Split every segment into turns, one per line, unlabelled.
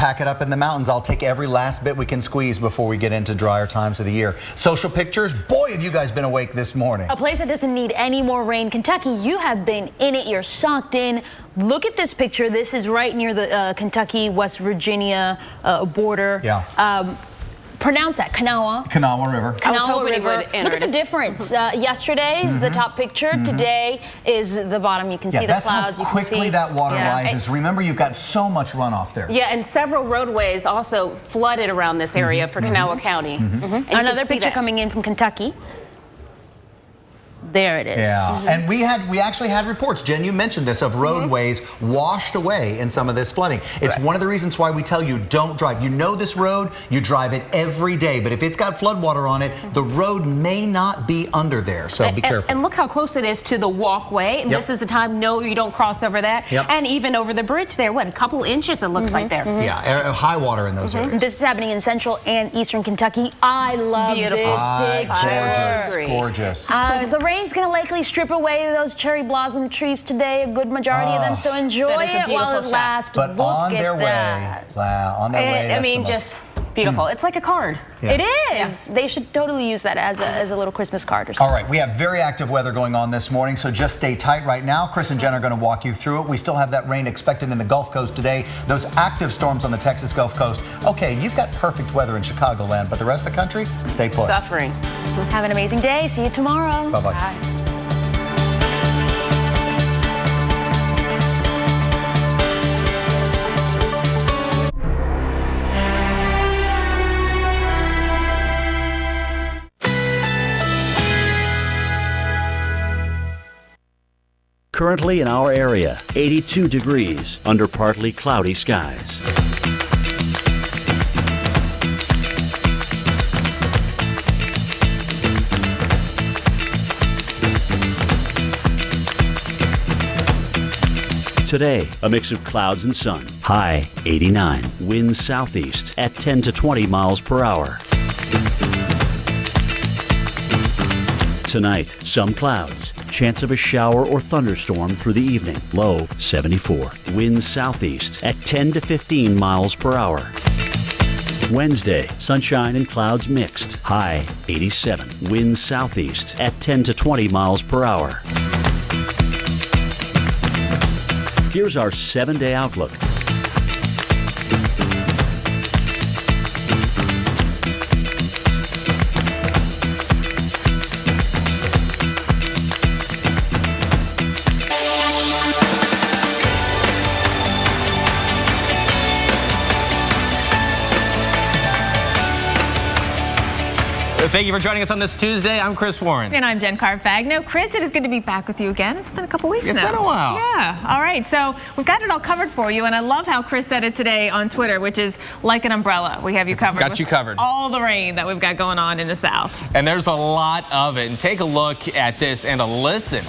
pack it up in the mountains. I'll take every last bit we can squeeze before we get into drier times of the year. Social pictures, boy, have you guys been awake this morning.
A place that doesn't need any more rain. Kentucky, you have been in it. You're socked in. Look at this picture. This is right near the Kentucky-West Virginia border.
Yeah.
Pronounce that, Kanawha.
Kanawha River.
Kanawha River. Look at the difference. Yesterday's the top picture. Today is the bottom. You can see the clouds.
That's how quickly that water rises. Remember, you've got so much runoff there.
Yeah, and several roadways also flooded around this area for Kanawha County.
Another picture coming in from Kentucky. There it is.
Yeah, and we actually had reports, Jen, you mentioned this, of roadways washed away in some of this flooding. It's one of the reasons why we tell you don't drive. You know this road, you drive it every day, but if it's got floodwater on it, the road may not be under there, so be careful.
And look how close it is to the walkway. And this is the time, no, you don't cross over that. And even over the bridge there, what, a couple inches it looks like there.
Yeah, high water in those areas.
This is happening in central and eastern Kentucky. I love this picture.
Gorgeous.
The rain's going to likely strip away those cherry blossom trees today, a good majority of them, so enjoy it while it lasts.
But on their way,
I mean, just beautiful. It's like a card.
It is. They should totally use that as a little Christmas card or something.
All right, we have very active weather going on this morning, so just stay tight right now. Chris and Jen are going to walk you through it. We still have that rain expected in the Gulf Coast today. Those active storms on the Texas Gulf Coast. Okay, you've got perfect weather in Chicagoland, but the rest of the country, stay put.
Suffering.
Have an amazing day. See you tomorrow.
Bye-bye.
Bye.
Currently in our area, 82 degrees under partly cloudy skies. Today, a mix of clouds and sun. High 89. Winds southeast at 10 to 20 miles per hour. Tonight, some clouds. Chance of a shower or thunderstorm through the evening. Low 74. Winds southeast at 10 to 15 miles per hour. Wednesday, sunshine and clouds mixed. High 87. Winds southeast at 10 to 20 miles per hour. Here's our 7-day outlook.
Thank you for joining us on this Tuesday. I'm Chris Warren.
And I'm Jen Carfagno. Chris, it is good to be back with you again. It's been a couple weeks now.
It's been a while.
Yeah. All right. So we've got it all covered for you. And I love how Chris said it today on Twitter, which is like an umbrella. We have you covered.
Got you covered.
All the rain that we've got going on in the South.
And there's a lot of it. And take a look at this and a listen.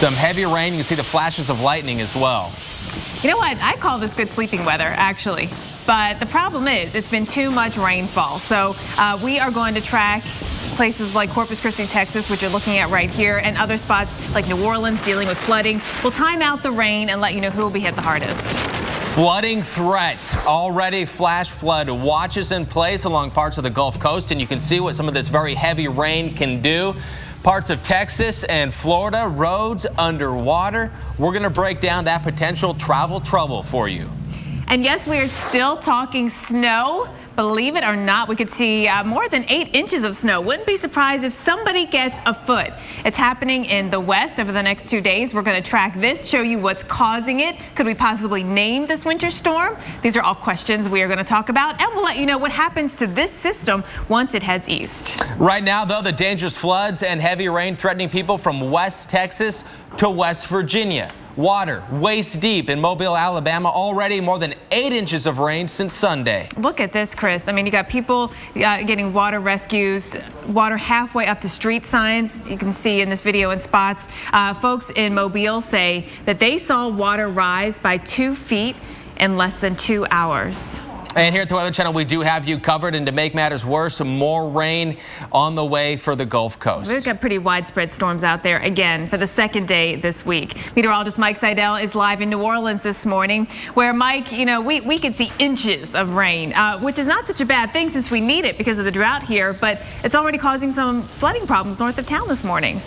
Some heavy rain. You can see the flashes of lightning as well.
You know what? I call this good sleeping weather, actually. But the problem is it's been too much rainfall. So we are going to track places like Corpus Christi, Texas, which you're looking at right here, and other spots like New Orleans dealing with flooding. We'll time out the rain and let you know who will be hit the hardest.
Flooding threat. Already flash flood watches in place along parts of the Gulf Coast, and you can see what some of this very heavy rain can do. Parts of Texas and Florida, roads underwater. We're going to break down that potential travel trouble for you.
And yes, we are still talking snow. Believe it or not, we could see more than 8 inches of snow. Wouldn't be surprised if somebody gets a foot. It's happening in the west over the next 2 days. We're going to track this, show you what's causing it. Could we possibly name this winter storm? These are all questions we are going to talk about, and we'll let you know what happens to this system once it heads east.
Right now, though, the dangerous floods and heavy rain threatening people from West Texas to West Virginia. Water waist deep in Mobile, Alabama. Already more than 8 inches of rain since Sunday.
Look at this, Chris. I mean, you got people getting water rescues, water halfway up to street signs. You can see in this video in spots. Folks in Mobile say that they saw water rise by 2 feet in less than 2 hours.
And here at the Weather Channel, we do have you covered. And to make matters worse, some more rain on the way for the Gulf Coast.
We've got pretty widespread storms out there again for the second day this week. Meteorologist Mike Seidel is live in New Orleans this morning, where, Mike, you know, we could see inches of rain, which is not such a bad thing since we need it because of the drought here, but it's already causing some flooding problems north of town this morning.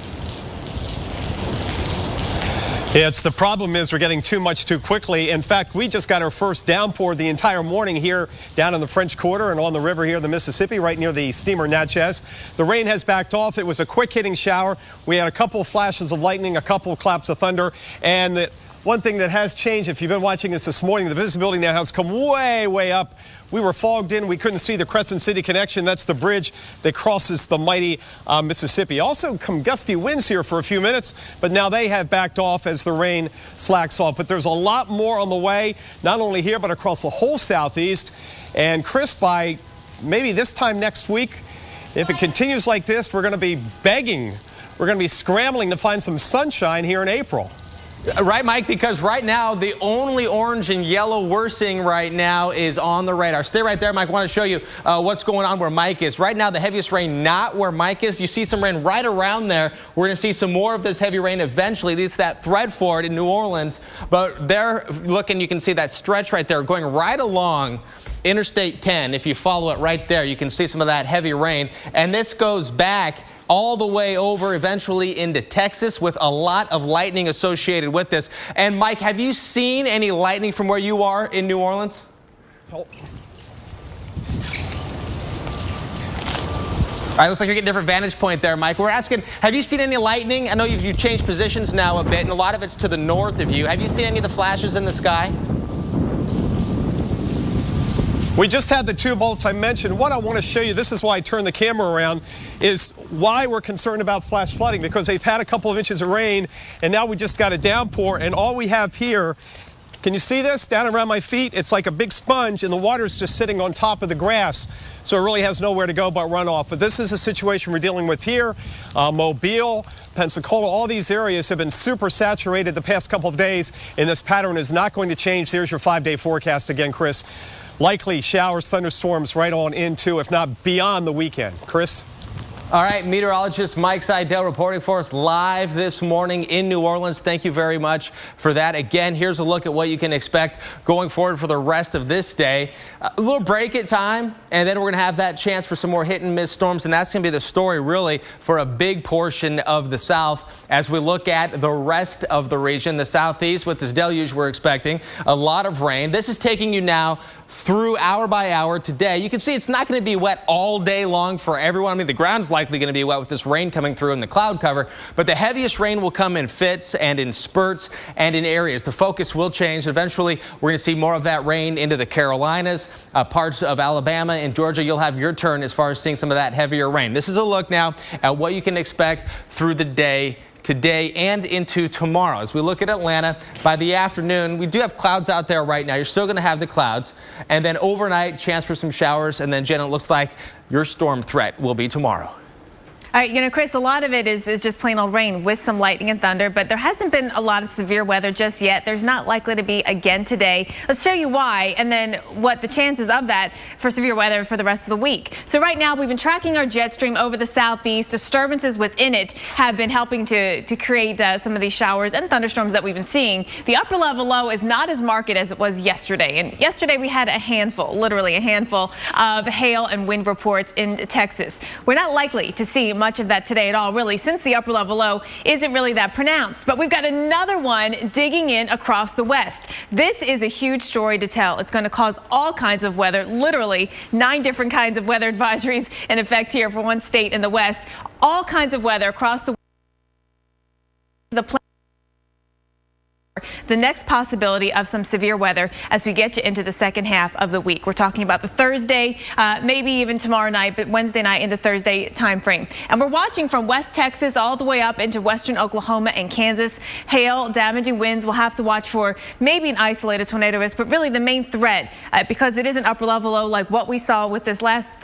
Yeah, the problem is we're getting too much too quickly. In fact, we just got our first downpour the entire morning here down in the French Quarter and on the river here, the Mississippi, right near the steamer Natchez. The rain has backed off. It was a quick hitting shower. We had a couple of flashes of lightning, a couple of claps of thunder, and one thing that has changed, if you've been watching us this morning, the visibility now has come way, way up. We were fogged in. We couldn't see the Crescent City connection. That's the bridge that crosses the mighty Mississippi. Also, some gusty winds here for a few minutes, but now they have backed off as the rain slacks off. But there's a lot more on the way, not only here, but across the whole southeast. And Chris, by maybe this time next week, if it continues like this, we're going to be begging. We're going to be scrambling to find some sunshine here in April.
Right, Mike, because right now the only orange and yellow we're seeing right now is on the radar. Stay right there, Mike. I want to show you what's going on where Mike is. Right now, the heaviest rain not where Mike is. You see some rain right around there. We're going to see some more of this heavy rain eventually. It's that thread for it in New Orleans. But there, looking, you can see that stretch right there going right along Interstate 10. If you follow it right there, you can see some of that heavy rain. And this goes back all the way over eventually into Texas with a lot of lightning associated with this. And Mike, have you seen any lightning from where you are in New Orleans? All right, looks like you're getting a different vantage point there, Mike. We're asking, have you seen any lightning? I know you've changed positions now a bit, and a lot of it's to the north of you. Have you seen any of the flashes in the sky?
We just had the two bolts I mentioned. What I want to show you, this is why I turned the camera around, is why we're concerned about flash flooding, because they've had a couple of inches of rain, and now we just got a downpour, and all we have here, can you see this down around my feet? It's like a big sponge, and the water's just sitting on top of the grass, so it really has nowhere to go but run off. But this is a situation we're dealing with here. Mobile, Pensacola, all these areas have been super saturated the past couple of days, and this pattern is not going to change. There's your 5-day forecast again, Chris. Likely showers, thunderstorms right on into, if not beyond, the weekend. Chris?
All right, meteorologist Mike Seidel reporting for us live this morning in New Orleans. Thank you very much for that. Again, here's a look at what you can expect going forward for the rest of this day. A little break at time, and then we're going to have that chance for some more hit and miss storms, and that's going to be the story really for a big portion of the South as we look at the rest of the region. The Southeast, with this deluge, we're expecting a lot of rain. This is taking you now through hour by hour today. You can see it's not going to be wet all day long for everyone. I mean, the ground's likely going to be wet with this rain coming through in the cloud cover, but the heaviest rain will come in fits and in spurts and in areas. The focus will change. Eventually, we're going to see more of that rain into the Carolinas, parts of Alabama and Georgia. You'll have your turn as far as seeing some of that heavier rain. This is a look now at what you can expect through the day today and into tomorrow. As we look at Atlanta, by the afternoon, we do have clouds out there right now. You're still going to have the clouds. And then overnight, chance for some showers. And then, Jen, it looks like your storm threat will be tomorrow.
All right, you know, Chris, a lot of it is just plain old rain with some lightning and thunder, but there hasn't been a lot of severe weather just yet. There's not likely to be again today. Let's show you why and then what the chances of that for severe weather for the rest of the week. So right now we've been tracking our jet stream over the southeast. Disturbances within it have been helping to create some of these showers and thunderstorms that we've been seeing. The upper level low is not as marked as it was yesterday. And yesterday we had a handful, literally a handful of hail and wind reports in Texas. We're not likely to see much of that today at all, really, since the upper level low isn't really that pronounced. But we've got another one digging in across the west. This is a huge story to tell. It's going to cause all kinds of weather, literally 9 different kinds of weather advisories in effect here for one state in the west. All kinds of weather across the the next possibility of some severe weather as we get into the second half of the week. We're talking about the Thursday, maybe even tomorrow night, but Wednesday night into Thursday time frame. And we're watching from West Texas all the way up into western Oklahoma and Kansas. Hail, damaging winds. We'll have to watch for maybe an isolated tornado risk, but really the main threat, because it is an upper level low like what we saw with this last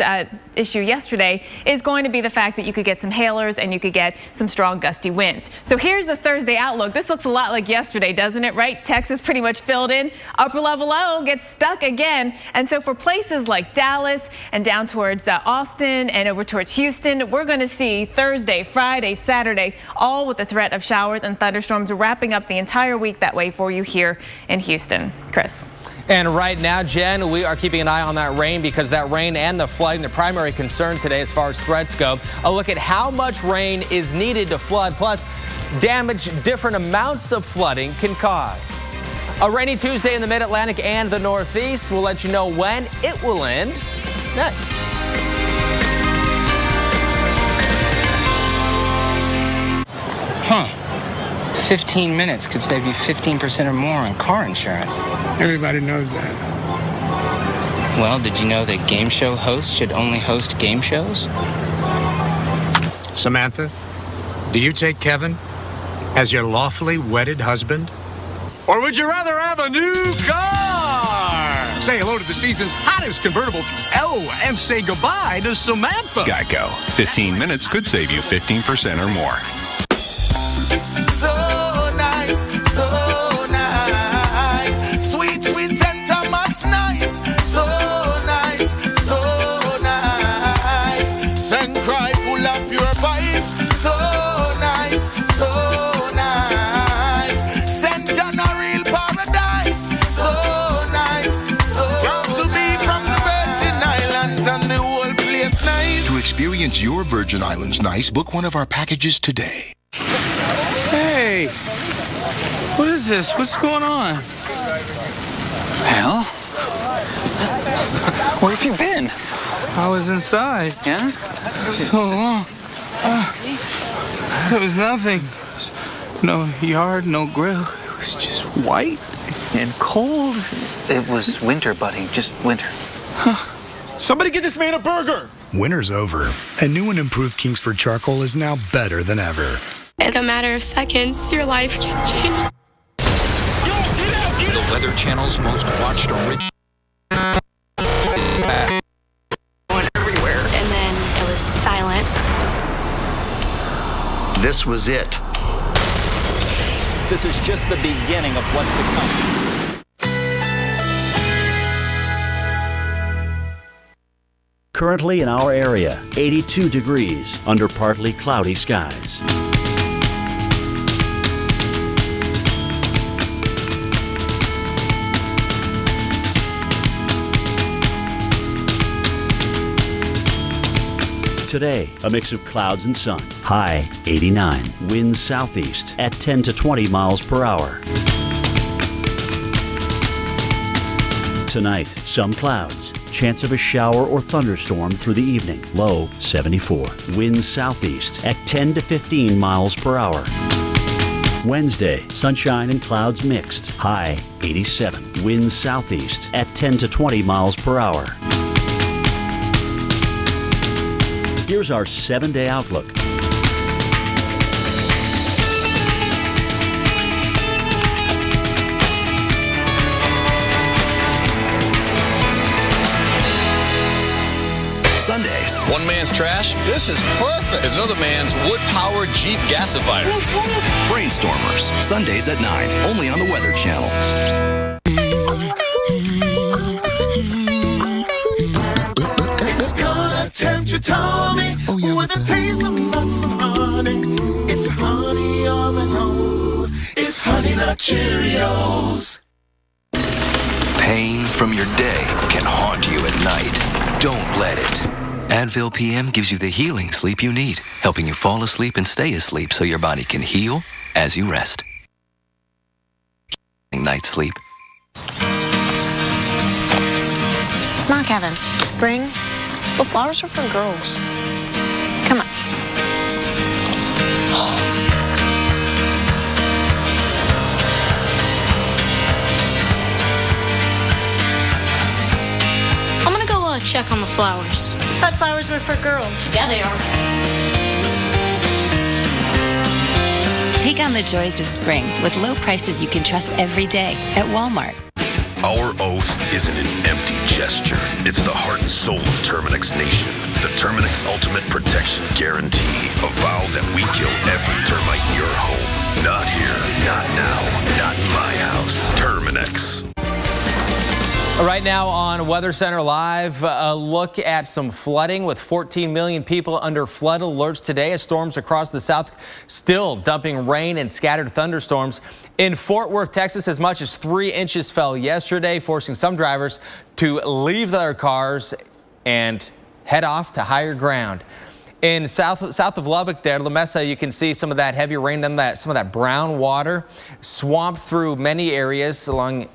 issue yesterday, is going to be the fact that you could get some hailers and you could get some strong gusty winds. So here's the Thursday outlook. This looks a lot like yesterday, doesn't doesn't it, right? Texas pretty much filled in. Upper level low gets stuck again. And so for places like Dallas and down towards Austin and over towards Houston, we're going to see Thursday, Friday, Saturday, all with the threat of showers and thunderstorms, wrapping up the entire week that way for you here in Houston. Chris.
And right now, Jen, we are keeping an eye on that rain because that rain and the flooding, the primary concern today as far as threats go. A look at how much rain is needed to flood, plus damage different amounts of flooding can cause. A rainy Tuesday in the Mid-Atlantic and the Northeast. We'll let you know when it will end next.
15 minutes could save you 15% or more on car insurance.
Everybody knows that.
Well, did you know that game show hosts should only host game shows?
Samantha, do you take Kevin as your lawfully wedded husband? Or would you rather have a new car? Say hello to the season's hottest convertible. Oh, and say goodbye to Samantha.
Geico. 15 minutes could save you 15% or more.
So nice, so nice. Sweet, sweet Santa Mas nice. So nice, so nice. Send cry full of pure vibes. So nice, so nice. Send John a real paradise. So nice, so proud to be from the Virgin Islands and the whole place nice.
To experience your Virgin Islands nice, book one of our packages today.
Hey, what is this? What's going on?
Well, where have you been?
I was inside.
Yeah?
So long. There was nothing. No yard, no grill. It was just white and cold.
It was winter, buddy. Just winter.
Somebody get this man a burger.
Winter's over, and new and improved Kingsford charcoal is now better than ever.
In a matter of seconds, your life can change.
The Weather Channel's most watched original.
Everywhere. And then it was silent.
This was it.
This is just the beginning of what's to come.
Currently in our area, 82 degrees under partly cloudy skies. Today, a mix of clouds and sun. High 89. Winds southeast at 10 to 20 miles per hour. Tonight, some clouds. Chance of a shower or thunderstorm through the evening. Low 74. Winds southeast at 10 to 15 miles per hour. Wednesday, sunshine and clouds mixed. High 87. Winds southeast at 10 to 20 miles per hour. Here's our 7-day outlook.
Sundays.
One man's trash
This is perfect.
is another man's wood-powered Jeep gasifier.
Brainstormers. Sundays at 9. Only on the Weather Channel.
Tempt your tummy with a taste of nuts and honey. It's honey almond. It's Honey Nut Cheerios.
Pain from your day can haunt you at night. Don't let it. Advil PM gives you the healing sleep you need, helping you fall asleep and stay asleep so your body can heal as you rest. Night sleep.
Smile, Kevin. Spring. Well, flowers are for girls. Come on.
I'm gonna go check on the flowers.
Thought flowers were for girls.
Yeah, they are.
Take on the joys of spring with low prices you can trust every day at Walmart.
Our oath isn't an empty gesture. It's the heart and soul of Terminix Nation. the Terminix Ultimate Protection Guarantee. A vow that we kill every termite in your home. Not here, not now, not in my house. Terminix.
Right now on Weather Center Live, a look at some flooding with 14 million people under flood alerts today as storms across the south still dumping rain and scattered thunderstorms. In Fort Worth, Texas, as much as 3 inches fell yesterday, forcing some drivers to leave their cars and head off to higher ground. In south of Lubbock there, La Mesa, you can see some of that heavy rain and some of that brown water swamped through many areas along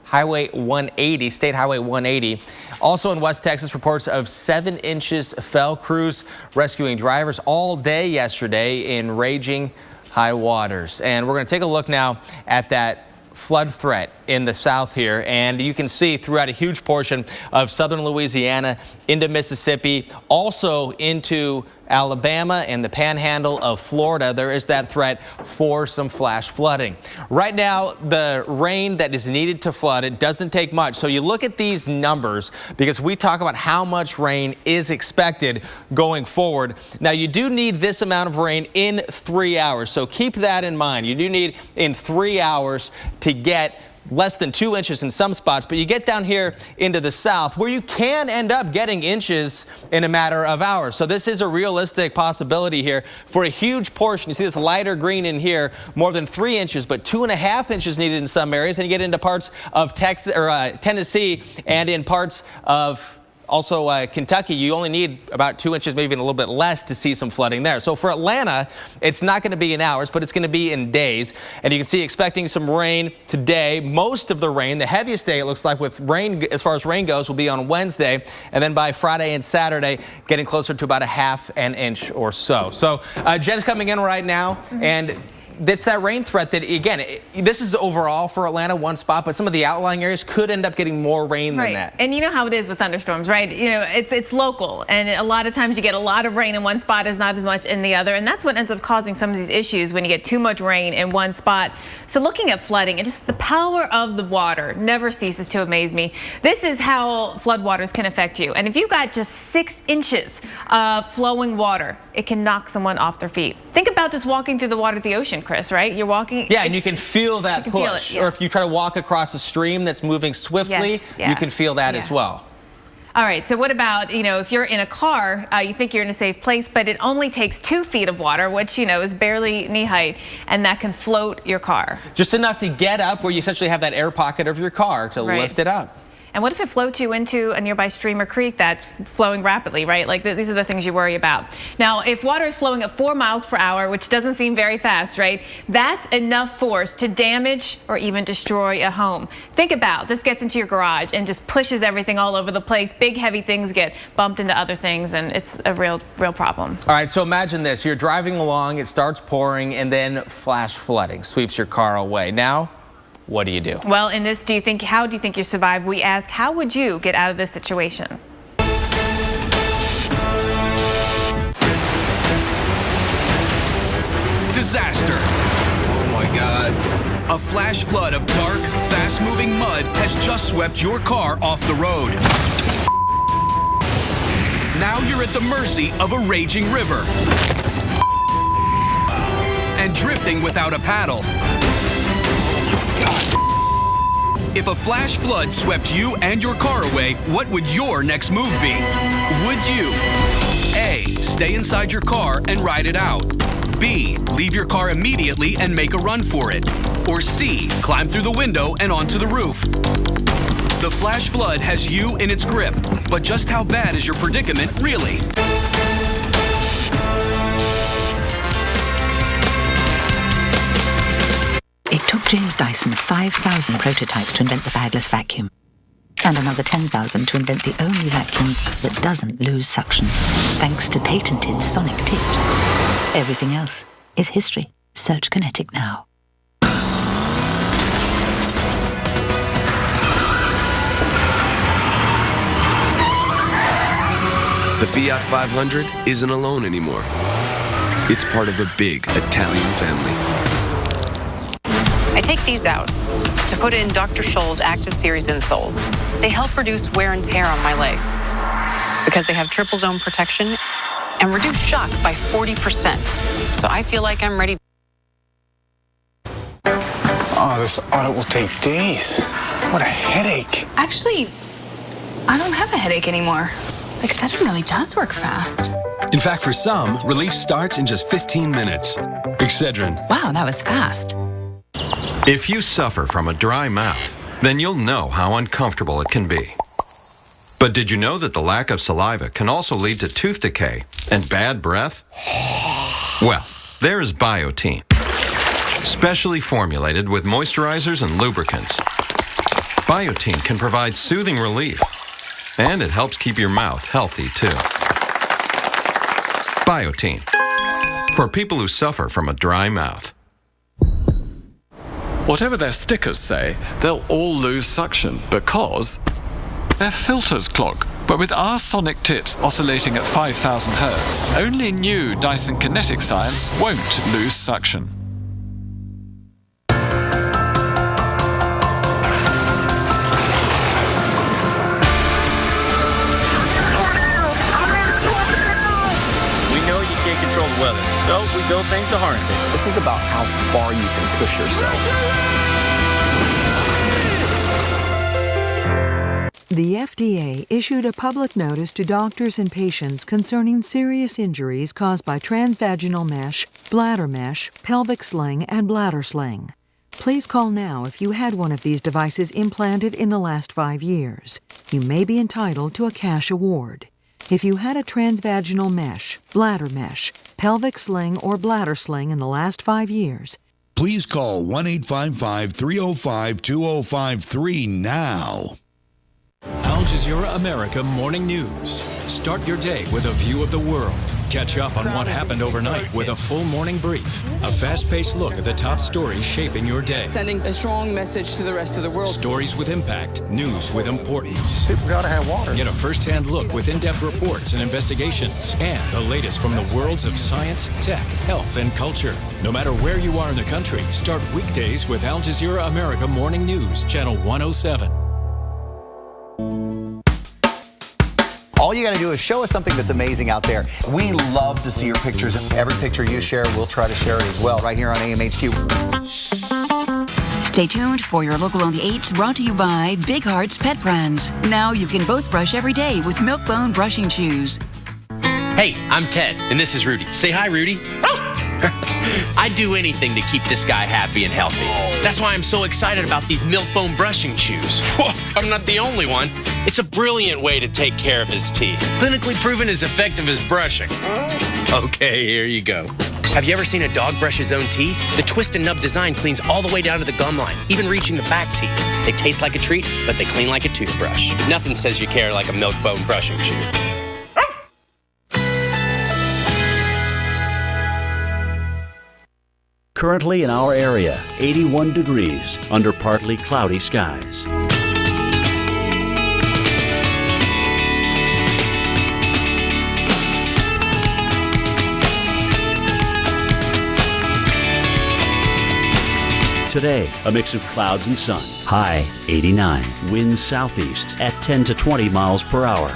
Highway 180, State Highway 180. Also in West Texas, reports of 7 inches fell. Crews rescuing drivers all day yesterday in raging high waters. And we're going to take a look now at that flood threat in the south here, and you can see throughout a huge portion of southern Louisiana into Mississippi, also into Alabama and the panhandle of Florida, there is that threat for some flash flooding. Right now, the rain that is needed to flood, it doesn't take much. So you look at these numbers because we talk about how much rain is expected going forward. Now, you do need this amount of rain in 3 hours. So keep that in mind. You do need in 3 hours to get less than 2 inches in some spots, but you get down here into the south where you can end up getting inches in a matter of hours. So this is a realistic possibility here for a huge portion. You see this lighter green in here, more than 3 inches, but 2.5 inches needed in some areas. And you get into parts of Texas or Tennessee and in parts of also Kentucky, you only need about 2 inches, maybe even a little bit less to see some flooding there. So for Atlanta, it's not going to be in hours, but it's going to be in days. And you can see expecting some rain today. Most of the rain, the heaviest day it looks like with rain, as far as rain goes, will be on Wednesday. And then by Friday and Saturday, getting closer to about 1/2 inch or so. So Jen's coming in right now, and it's that rain threat that, again, this is overall for Atlanta, one spot, but some of the outlying areas could end up getting more rain than that.
And you know how it is with thunderstorms, right? You know, it's local, and a lot of times you get a lot of rain in one spot, is not as much in the other, and that's what ends up causing some of these issues when you get too much rain in one spot. So looking at flooding, and just the power of the water never ceases to amaze me. This is how floodwaters can affect you, and if you've got just 6 inches of flowing water, it can knock someone off their feet. Think about just walking through the water at the ocean, Chris, right? You're walking.
Yeah, and you can feel that push.
Feel it, yeah.
Or if you try to walk across a stream that's moving swiftly, you can feel that as well.
All right, so what about, you know, if you're in a car, you think you're in a safe place, but it only takes 2 feet of water, which, you know, is barely knee height, and that can float your car.
Just enough to get up where you essentially have that air pocket of your car to lift it up.
And what if it floats you into a nearby stream or creek that's flowing rapidly, right? Like these are the things you worry about. Now, if water is flowing at 4 miles per hour, which doesn't seem very fast, right? That's enough force to damage or even destroy a home. Think about this gets into your garage and just pushes everything all over the place. Big, heavy things get bumped into other things, and it's a real problem.
All right, so imagine this. You're driving along, it starts pouring, and then flash flooding sweeps your car away. Now, what do you do?
Well, in this, how do you think you survive? We ask, how would you get out of this situation?
Disaster. Oh my God. A flash flood of dark, fast-moving mud has just swept your car off the road. Now you're at the mercy of a raging river. And drifting without a paddle. If a flash flood swept you and your car away, what would your next move be? Would you A, stay inside your car and ride it out? B, leave your car immediately and make a run for it? Or C, climb through the window and onto the roof? The flash flood has you in its grip, but just how bad is your predicament really?
It took James Dyson 5,000 prototypes to invent the bagless vacuum, and another 10,000 to invent the only vacuum that doesn't lose suction, thanks to patented sonic tips. Everything else is history. Search Kinetic now.
The Fiat 500 isn't alone anymore. It's part of a big Italian family.
I take these out to put in Dr. Scholl's Active Series insoles. They help reduce wear and tear on my legs. because they have triple zone protection and reduce shock by 40%. So I feel like I'm ready.
Oh, this audit will take days. What a headache.
Actually, I don't have a headache anymore. Excedrin really does work fast.
In fact, for some, relief starts in just 15 minutes. Excedrin.
Wow, that was fast.
If you suffer from a dry mouth, then you'll know how uncomfortable it can be. But did you know that the lack of saliva can also lead to tooth decay and bad breath? Well, there's Biotene, specially formulated with moisturizers and lubricants. Biotene can provide soothing relief, and it helps keep your mouth healthy too. Biotene, for people who suffer from a dry mouth.
Whatever their stickers say, they'll all lose suction because their filters clog. But with our sonic tips oscillating at 5,000 Hz, only new Dyson Kinetic Science won't lose suction.
We know you can't control the weather, so we build things to harness it.
This is about how far you can push yourself.
The FDA issued a public notice to doctors and patients concerning serious injuries caused by transvaginal mesh, bladder mesh, pelvic sling, and bladder sling. Please call now if you had one of these devices implanted in the last 5 years. You may be entitled to a cash award. If you had a transvaginal mesh, bladder mesh, pelvic sling, or bladder sling in the last 5 years,
please call 1-855-305-2053 now.
Al Jazeera America Morning News. Start your day with a view of the world. Catch up on what happened overnight with a full morning brief. A fast-paced look at the top stories shaping your day.
Sending a strong message to the rest of the world.
Stories with impact, news with importance.
People gotta have water.
Get a first-hand look with in-depth reports and investigations. And the latest from the worlds of science, tech, health, and culture. No matter where you are in the country, start weekdays with Al Jazeera America Morning News, Channel 107.
All you got to do is show us something that's amazing out there. We love to see your pictures, and every picture you share, we'll try to share it as well right here on AMHQ.
Stay tuned for your local on the 8s, brought to you by Big Hearts Pet Brands. Now you can both brush every day with Milk-Bone brushing shoes.
Hey, I'm Ted, and this is Rudy. Say hi, Rudy. I'd do anything to keep this guy happy and healthy. That's why I'm so excited about these Milk-Bone brushing shoes. I'm not the only one. It's a brilliant way to take care of his teeth. Clinically proven as effective as brushing. Okay, here you go. Have you ever seen a dog brush his own teeth? The twist and nub design cleans all the way down to the gum line, even reaching the back teeth. They taste like a treat, but they clean like a toothbrush. Nothing says you care like a Milk-Bone brushing shoe.
Currently in our area, 81 degrees under partly cloudy skies. Today, a mix of clouds and sun. High 89. Winds southeast at 10 to 20 miles per hour.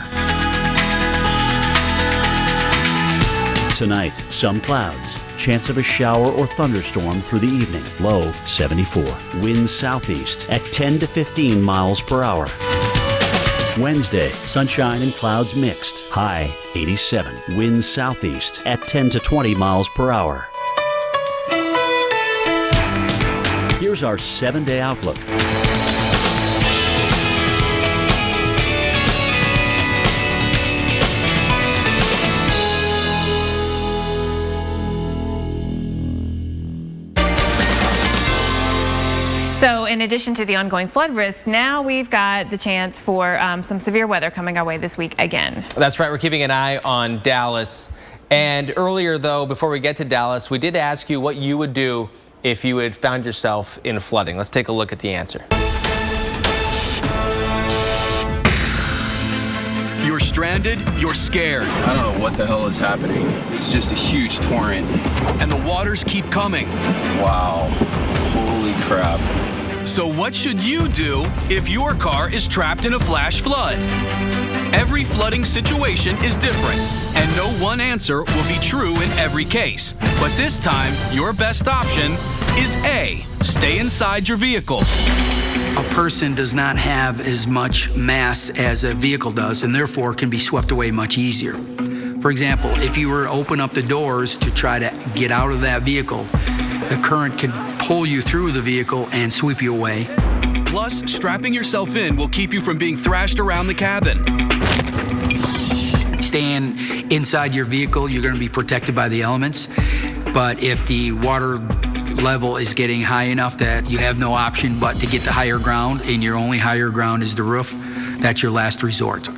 Tonight, some clouds. Chance of a shower or thunderstorm through the evening. Low 74. Winds southeast at 10 to 15 miles per hour. Wednesday, sunshine and clouds mixed. High 87. Winds southeast at 10 to 20 miles per hour. Here's our 7-day outlook.
So in addition to the ongoing flood risk, now we've got the chance for some severe weather coming our way this week again.
That's right. We're keeping an eye on Dallas. And earlier, though, before we get to Dallas, we did ask you what you would do if you had found yourself in flooding. Let's take a look at the answer.
You're stranded, you're scared.
I don't know what the hell is happening. It's just a huge torrent.
And the waters keep coming.
Wow. Holy crap.
So what should you do if your car is trapped in a flash flood? Every flooding situation is different, and no one answer will be true in every case. But this time, your best option is A, stay inside your vehicle.
A person does not have as much mass as a vehicle does, and therefore can be swept away much easier. For example, if you were to open up the doors to try to get out of that vehicle, the current could pull you through the vehicle and sweep you away.
Plus, strapping yourself in will keep you from being thrashed around the cabin.
Staying inside your vehicle, you're going to be protected by the elements. But if the water level is getting high enough that you have no option but to get to higher ground, and your only higher ground is the roof, that's your last resort.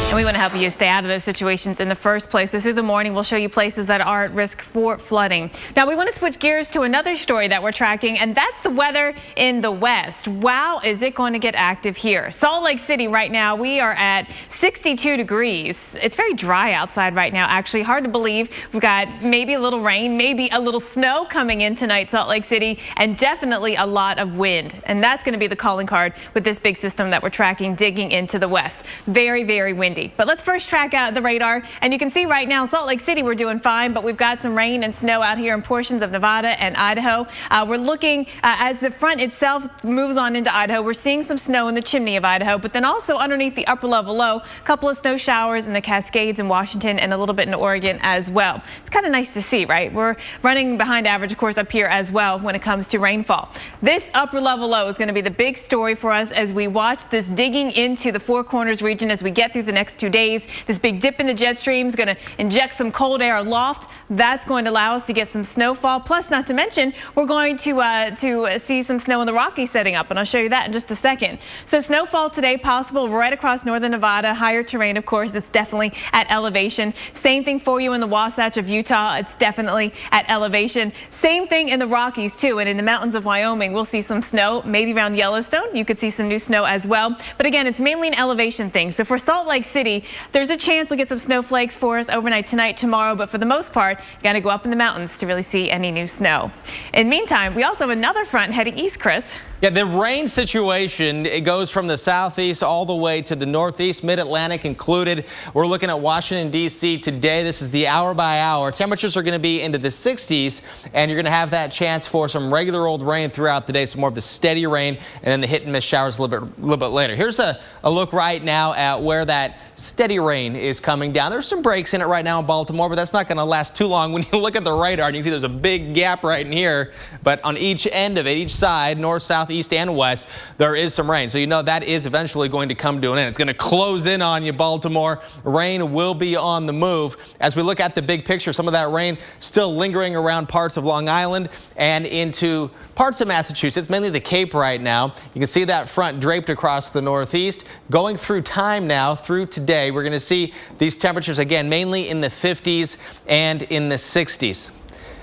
And we want to help you stay out of those situations in the first place. So through the morning, we'll show you places that are at risk for flooding. Now, we want to switch gears to another story that we're tracking, and that's the weather in the West. Wow, is it going to get active here? Salt Lake City right now, we are at 62 degrees. It's very dry outside right now, actually. Hard to believe. We've got maybe a little rain, maybe a little snow coming in tonight, Salt Lake City, and definitely a lot of wind. And that's going to be the calling card with this big system that we're tracking, digging into the west. Very, very windy. But let's first track out the radar, and you can see right now Salt Lake City we're doing fine, but we've got some rain and snow out here in portions of Nevada and Idaho. We're looking as the front itself moves on into Idaho, we're seeing some snow in the chimney of Idaho, but then also underneath the upper level low, a couple of snow showers in the Cascades in Washington and a little bit in Oregon as well. It's kind of nice to see, right? We're running behind average, of course, up here as well when it comes to rainfall. This upper level low is going to be the big story for us as we watch this digging into the Four Corners region as we get through the next 2 days. This big dip in the jet stream is going to inject some cold air aloft. That's going to allow us to get some snowfall. Plus, not to mention, we're going to see some snow in the Rockies setting up, and I'll show you that in just a second. So snowfall today possible right across northern Nevada. Higher terrain, of course, it's definitely at elevation. Same thing for you in the Wasatch of Utah. It's definitely at elevation. Same thing in the Rockies, too. And in the mountains of Wyoming, we'll see some snow, maybe around Yellowstone. You could see some new snow as well. But again, it's mainly an elevation thing. So for Salt Lake City, there's a chance we'll get some snowflakes for us overnight tonight, tomorrow, but for the most part, you got to go up in the mountains to really see any new snow. In the meantime, we also have another front heading east, Chris.
Yeah, the rain situation, it goes from the southeast all the way to the northeast, mid-Atlantic included. We're looking at Washington, D.C. today. This is the hour by hour. Temperatures are going to be into the 60s, and you're going to have that chance for some regular old rain throughout the day, some more of the steady rain, and then the hit and miss showers a little bit later. Here's a look right now at where that steady rain is coming down. There's some breaks in it right now in Baltimore, but that's not going to last too long. When you look at the radar, you can see there's a big gap right in here, but on each end of it, each side, north, south, east, and west, there is some rain. So you know that is eventually going to come to an end. It's going to close in on you, Baltimore. Rain will be on the move. As we look at the big picture, some of that rain still lingering around parts of Long Island and into parts of Massachusetts, mainly the Cape right now. You can see that front draped across the northeast. Going through time now, through today, we're going to see these temperatures again, mainly in the 50s and in the 60s.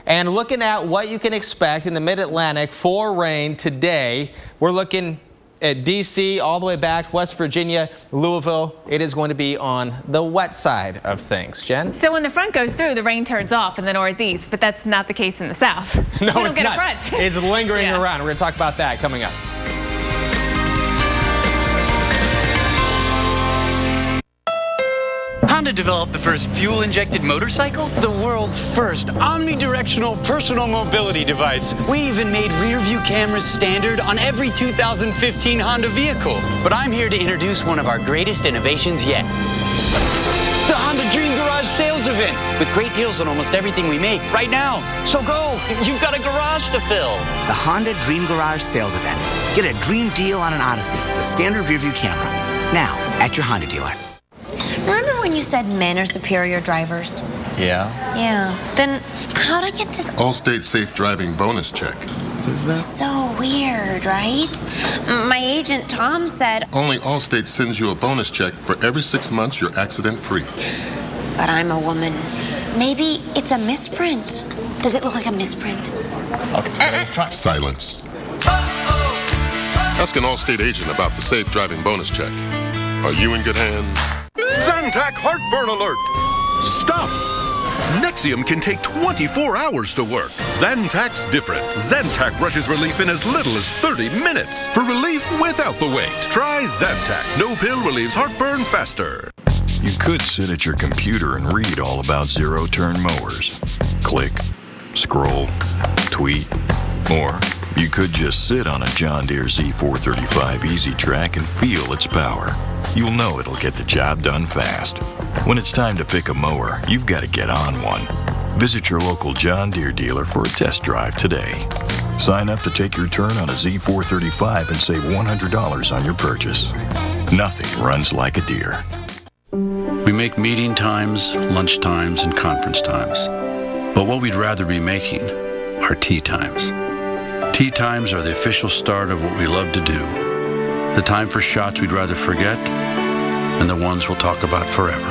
And looking at what you can expect in the mid-Atlantic for rain today, we're looking at D.C. all the way back, West Virginia, Louisville. It is going to be on the wet side of things. Jen?
So when the front goes through, the rain turns off in the northeast, but that's not the case in the south.
No, it's not. It's lingering around. We're going to talk about that coming up.
Honda developed the first fuel-injected motorcycle? The world's first omnidirectional personal mobility device. We even made rear-view cameras standard on every 2015 Honda vehicle. But I'm here to introduce one of our greatest innovations yet. The Honda Dream Garage sales event, with great deals on almost everything we make right now. So go, you've got a garage to fill.
The Honda Dream Garage sales event. Get a dream deal on an Odyssey with standard rear-view camera. Now, at your Honda dealer.
Remember when you said men are superior drivers?
Yeah.
Yeah. Then how'd I get this?
Allstate Safe Driving bonus check.
Who's that?
So weird, right? My agent Tom said
only Allstate sends you a bonus check for every 6 months you're accident-free.
But I'm a woman. Maybe it's a misprint. Does it look like a misprint?
Okay, let's try. Silence. Ask an Allstate agent about the Safe Driving bonus check. Are you in good hands?
Zantac heartburn alert! Stop!
Nexium can take 24 hours to work. Zantac's different. Zantac rushes relief in as little as 30 minutes. For relief without the wait, try Zantac. No pill relieves heartburn faster.
You could sit at your computer and read all about zero-turn mowers. Click, scroll, tweet, or you could just sit on a John Deere Z435 Easy Track and feel its power. You'll know it'll get the job done fast. When it's time to pick a mower, you've got to get on one. Visit your local John Deere dealer for a test drive today. Sign up to take your turn on a Z435 and save $100 on your purchase. Nothing runs like a Deere.
We make meeting times, lunch times, and conference times. But what we'd rather be making are tea times. Tea times are the official start of what we love to do. The time for shots we'd rather forget, and the ones we'll talk about forever.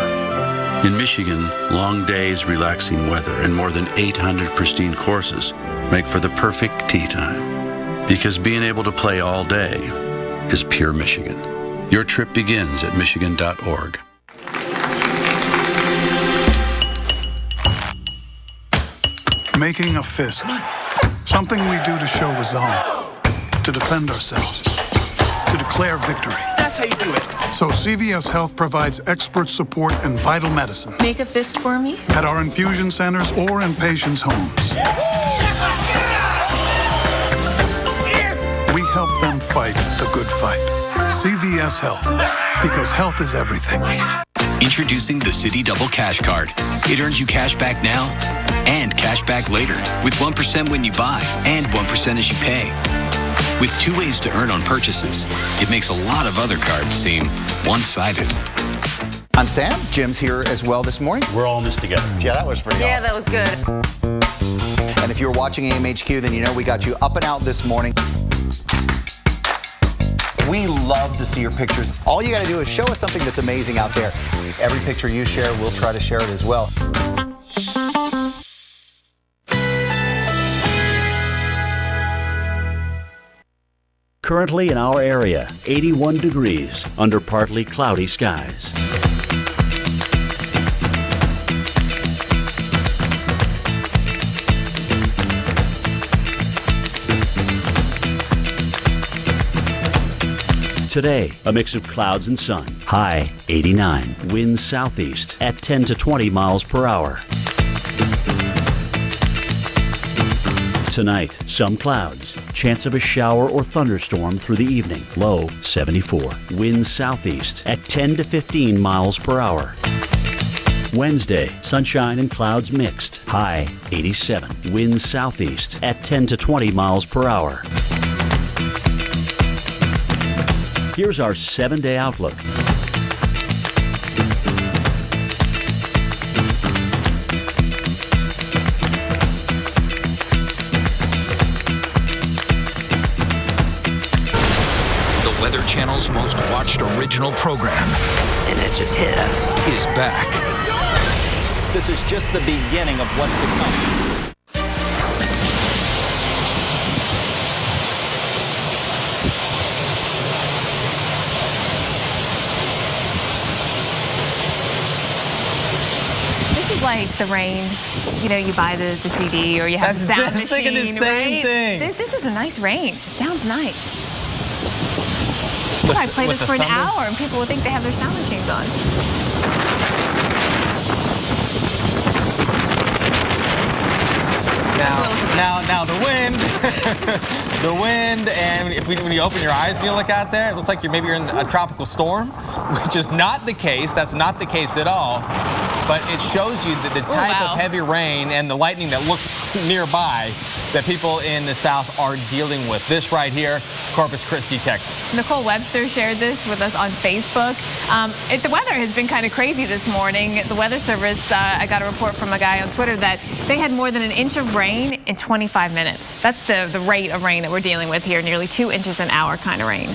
In Michigan, long days, relaxing weather, and more than 800 pristine courses make for the perfect tea time. Because being able to play all day is pure Michigan. Your trip begins at michigan.org.
Making a fist. Something we do to show resolve, to defend ourselves, to declare victory.
That's how you do it.
So CVS Health provides expert support and vital medicine
Make a fist for me?
at our infusion centers or in patients' homes. We help them fight the good fight. CVS Health, because health is everything.
Introducing the Citi Double Cash Card. It earns you cash back now and cash back later with 1% when you buy and 1% as you pay. With 2 ways to earn on purchases, it makes a lot of other cards seem one-sided.
I'm Sam. Jim's here as well this morning.
We're all in this together.
Yeah, that was pretty awesome.
that was good.
And if you were watching AMHQ, then you know we got you up and out this morning. We love to see your pictures. All you got to do is show us something that's amazing out there. Every picture you share, we'll try to share it as well.
Currently in our area, 81 degrees under partly cloudy skies. Today, a mix of clouds and sun. High 89. Winds southeast at 10 to 20 miles per hour. Tonight, some clouds. Chance of a shower or thunderstorm through the evening. Low 74. Winds southeast at 10 to 15 miles per hour. Wednesday, sunshine and clouds mixed. High 87. Winds southeast at 10 to 20 miles per hour. Here's our 7-day outlook.
The Weather Channel's most watched original program,
And it just hit us.
is back.
This is just the beginning of what's to come.
Like the rain, you know, you buy the CD or you have the sound machine,
thinking the same
right?
thing.
This is a nice rain. It sounds nice. I play
with
this
the
for an
thunder?
hour and people will think they have their sound machines on.
Now the wind, the wind, and when you open your eyes and you look out there, it looks like you're in a tropical storm, which is not the case. That's not the case at all. But it shows you the type of heavy rain and the lightning that looks nearby that people in the South are dealing with. This right here, Corpus Christi, Texas.
Nicole Webster shared this with us on Facebook. The weather has been kind of crazy this morning. The Weather Service, I got a report from a guy on Twitter that they had more than an inch of rain in 25 minutes. That's the rate of rain that we're dealing with here, nearly 2 inches an hour kind of rain.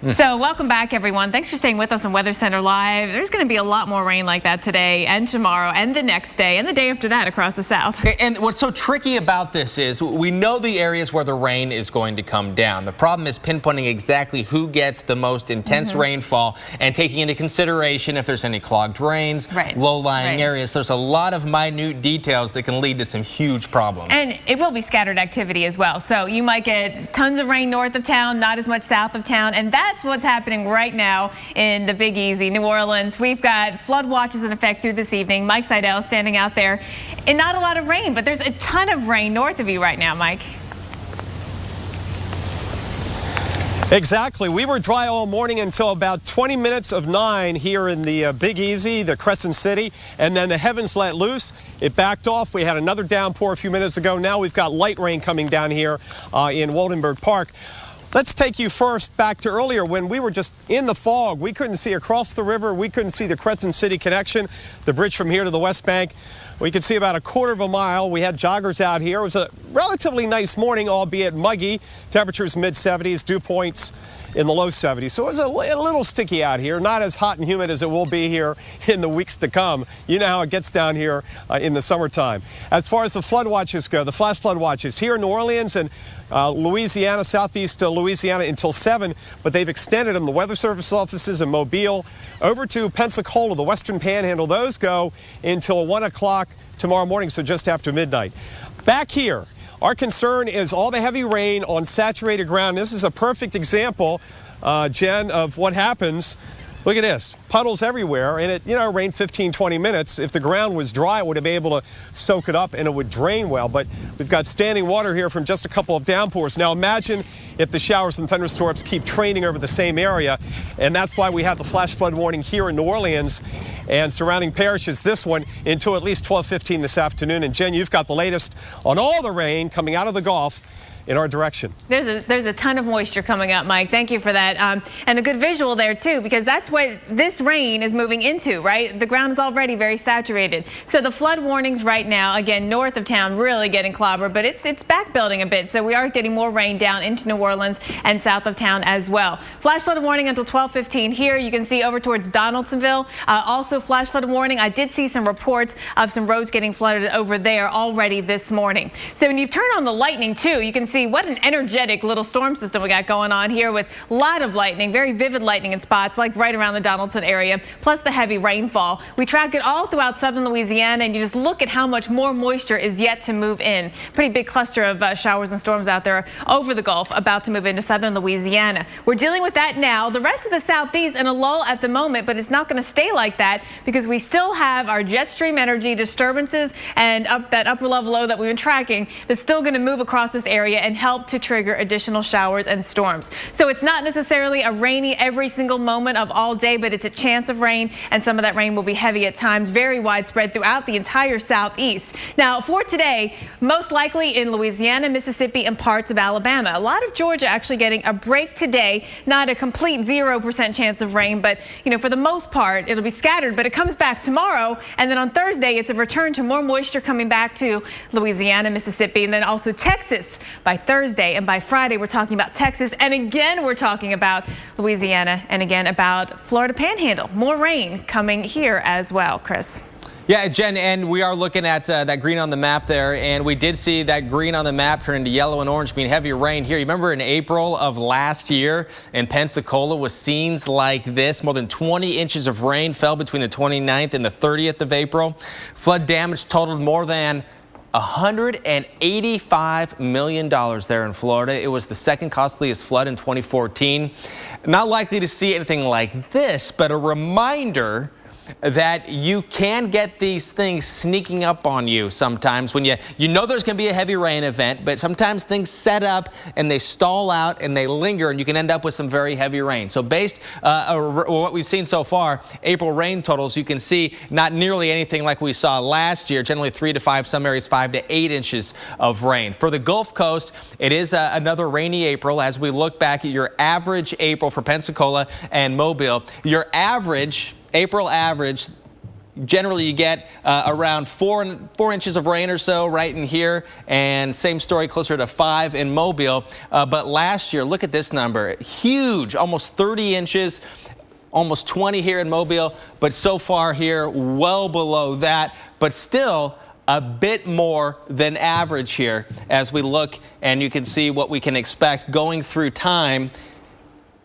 So welcome back, everyone. Thanks for staying with us on Weather Center Live. There's going to be a lot more rain like that today and tomorrow and the next day and the day after that across the south.
And what's so tricky about this is we know the areas where the rain is going to come down. The problem is pinpointing exactly who gets the most intense rainfall and taking into consideration if there's any clogged drains, low-lying areas. There's a lot of minute details that can lead to some huge problems.
And it will be scattered activity as well. So you might get tons of rain north of town, not as much south of town, and that's what's happening right now in the Big Easy, New Orleans. We've got flood watches in effect through this evening. Mike Seidel standing out there, and not a lot of rain, but there's a ton of rain north of you right now, Mike.
Exactly. We were dry all morning until about 20 minutes of 9 here in the Big Easy, the Crescent City, and then the heavens let loose. It backed off. We had another downpour a few minutes ago. Now we've got light rain coming down here in Waldenburg Park. Let's take you first back to earlier when we were just in the fog. We couldn't see across the river. We couldn't see the Crescent City connection, the bridge from here to the West Bank. We could see about a quarter of a mile. We had joggers out here. It was a relatively nice morning, albeit muggy. Temperatures mid-70s, dew points in the low 70s. So it was a little sticky out here, not as hot and humid as it will be here in the weeks to come. You know how it gets down here in the summertime. As far as the flood watches go, the flash flood watches here in New Orleans and Louisiana, southeast Louisiana until 7, but they've extended them. The Weather Service offices in Mobile over to Pensacola, the Western Panhandle. Those go until 1 o'clock tomorrow morning, so just after midnight. Back here, our concern is all the heavy rain on saturated ground. This is a perfect example, Jen, of what happens. Look at this, puddles everywhere, and it, rained 15, 20 minutes. If the ground was dry, it would have been able to soak it up and it would drain well, but we've got standing water here from just a couple of downpours. Now imagine if the showers and thunderstorms keep training over the same area, and that's why we have the flash flood warning here in New Orleans and surrounding parishes, this one, until at least 12:15 this afternoon. And Jen, you've got the latest on all the rain coming out of the Gulf in our direction.
There's a ton of moisture coming up, Mike. Thank you for that. And a good visual there, too, because that's what this rain is moving into, right? The ground is already very saturated. So the flood warnings right now, again, north of town, really getting clobbered, but it's back building a bit. So we are getting more rain down into New Orleans and south of town as well. Flash flood warning until 12:15 here. You can see over towards Donaldsonville. Also flash flood warning. I did see some reports of some roads getting flooded over there already this morning. So when you turn on the lightning, too, you can see what an energetic little storm system we got going on here with a lot of lightning, very vivid lightning in spots like right around the Donaldson area, plus the heavy rainfall. We track it all throughout southern Louisiana, and you just look at how much more moisture is yet to move in. Pretty big cluster of showers and storms out there over the Gulf about to move into southern Louisiana. We're dealing with that now. The rest of the southeast in a lull at the moment, but it's not going to stay like that because we still have our jet stream energy disturbances and that upper level low that we've been tracking that's still going to move across this area and help to trigger additional showers and storms. So it's not necessarily a rainy every single moment of all day, but it's a chance of rain, and some of that rain will be heavy at times, very widespread throughout the entire southeast. Now for today, most likely in Louisiana, Mississippi, and parts of Alabama. A lot of Georgia actually getting a break today, not a complete 0% chance of rain, but for the most part, it'll be scattered, but it comes back tomorrow. And then on Thursday, it's a return to more moisture coming back to Louisiana, Mississippi, and then also Texas by Thursday. And by Friday, we're talking about Texas. And again, we're talking about Louisiana, and again about Florida Panhandle. More rain coming here as well, Chris.
Yeah, Jen, and we are looking at that green on the map there, and we did see that green on the map turn into yellow and orange, meaning heavier rain here. You remember in April of last year in Pensacola was scenes like this. More than 20 inches of rain fell between the 29th and the 30th of April. Flood damage totaled more than $185 million there in Florida. It was the second costliest flood in 2014. Not likely to see anything like this, but a reminder that you can get these things sneaking up on you sometimes when you know there's going to be a heavy rain event, but sometimes things set up and they stall out and they linger, and you can end up with some very heavy rain. So based on what we've seen so far, April rain totals, you can see not nearly anything like we saw last year, generally 3 to 5, some areas 5 to 8 inches of rain. For the Gulf Coast, it is another rainy April. As we look back at your average April for Pensacola and Mobile, your average April average Generally, you get around 4 inches of rain or so right in here, and same story, closer to 5 in Mobile. But last year, look at this number, huge, almost 30 inches. Almost 20 here in Mobile, but so far here, well below that, but still a bit more than average here as we look, and you can see what we can expect going through time.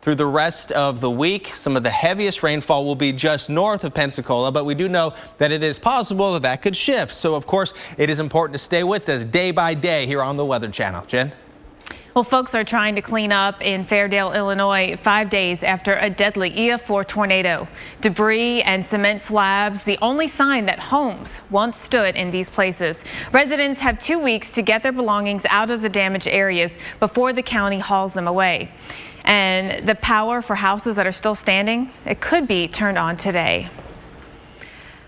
Through the rest of the week, some of the heaviest rainfall will be just north of Pensacola, but we do know that it is possible that that could shift. So, of course, it is important to stay with us day by day here on the Weather Channel. Jen?
Well, folks are trying to clean up in Fairdale, Illinois, 5 days after a deadly EF4 tornado. Debris and cement slabs, the only sign that homes once stood in these places. Residents have 2 weeks to get their belongings out of the damaged areas before the county hauls them away. And the power for houses that are still standing, it could be turned on today.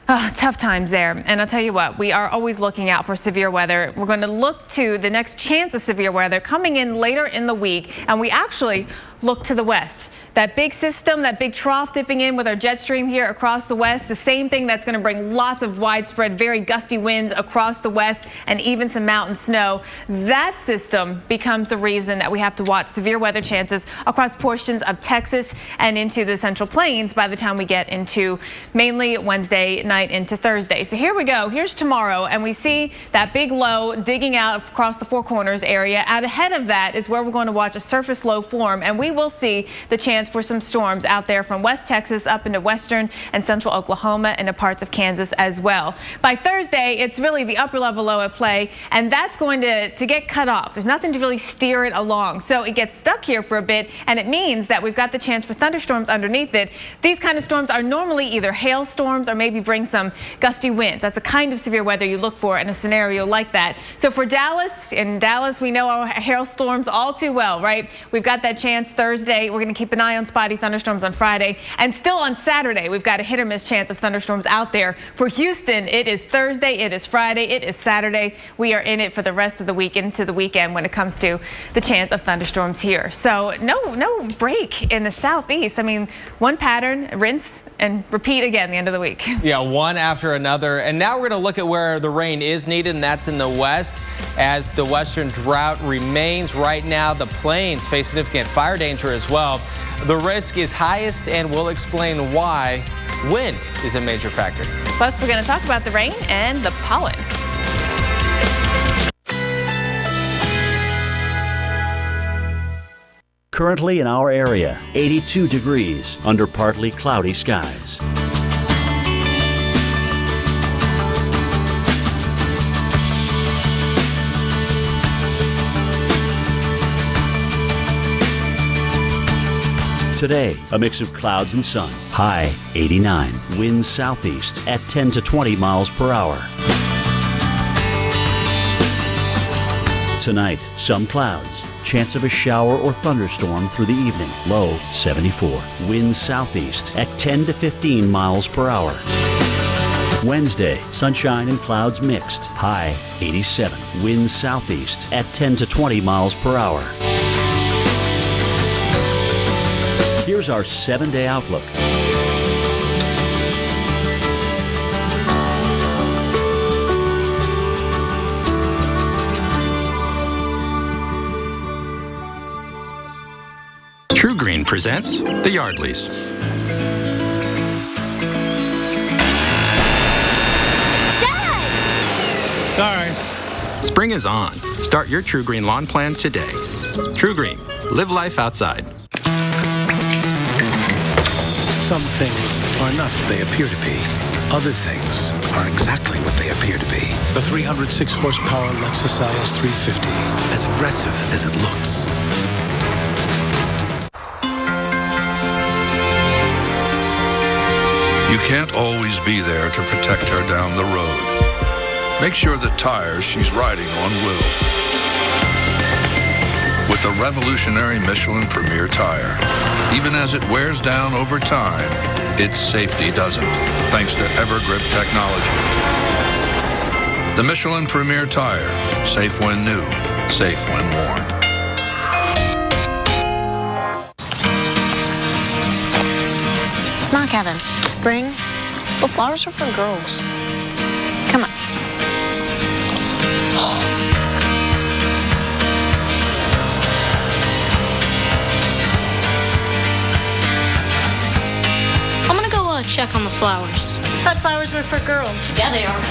Oh, tough times there. And I'll tell you what, we are always looking out for severe weather. We're going to look to the next chance of severe weather coming in later in the week. And we actually look to the west. That big system, that big trough dipping in with our jet stream here across the west, the same thing that's going to bring lots of widespread, very gusty winds across the west and even some mountain snow. That system becomes the reason that we have to watch severe weather chances across portions of Texas and into the Central Plains by the time we get into mainly Wednesday night into Thursday. So here we go. Here's tomorrow, and we see that big low digging out across the Four Corners area. Out ahead of that is where we're going to watch a surface low form, and we will see the chance for some storms out there from West Texas up into western and central Oklahoma and to parts of Kansas as well. By Thursday, it's really the upper level low at play, and that's going to get cut off. There's nothing to really steer it along. So it gets stuck here for a bit, and it means that we've got the chance for thunderstorms underneath it. These kind of storms are normally either hailstorms or maybe bring some gusty winds. That's the kind of severe weather you look for in a scenario like that. So for Dallas, in Dallas, we know our hailstorms all too well, right? We've got that chance Thursday. We're going to keep an eye on spotty thunderstorms on Friday, and still on Saturday we've got a hit or miss chance of thunderstorms out there. For Houston, it is Thursday, it is Friday, it is Saturday. We are in it for the rest of the week into the weekend when it comes to the chance of thunderstorms here. So no break in the southeast. I mean, one pattern, rinse and repeat again the end of the week.
Yeah, one after another. And now we're going to look at where the rain is needed, and that's in the west. As the western drought remains right now, the plains face significant fire danger as well. The risk is highest, and we'll explain why. Wind is a major factor.
Plus, we're going to talk about the rain and the pollen.
Currently in our area, 82 degrees under partly cloudy skies. Today, a mix of clouds and sun. High 89. Winds southeast at 10 to 20 miles per hour. Tonight, some clouds. Chance of a shower or thunderstorm through the evening. Low 74. Winds southeast at 10 to 15 miles per hour. Wednesday, sunshine and clouds mixed. High 87. Winds southeast at 10 to 20 miles per hour. Here's our 7-day outlook.
True Green presents the Yardleys.
Sorry.
Spring is on. Start your True Green lawn plan today. True Green. Live life outside.
Some things are not what they appear to be. Other things are exactly what they appear to be. The 306 horsepower Lexus IS 350, as aggressive as it looks.
You can't always be there to protect her down the road. Make sure the tires she's riding on will. With the revolutionary Michelin Premier tire, even as it wears down over time, its safety doesn't, thanks to Evergrip technology. The Michelin Premier tire, safe when new, safe when worn.
Smart Kevin. Spring Well, flowers are for girls. Come on. I'm gonna go check on the flowers. Thought flowers were for girls. Yeah, they are.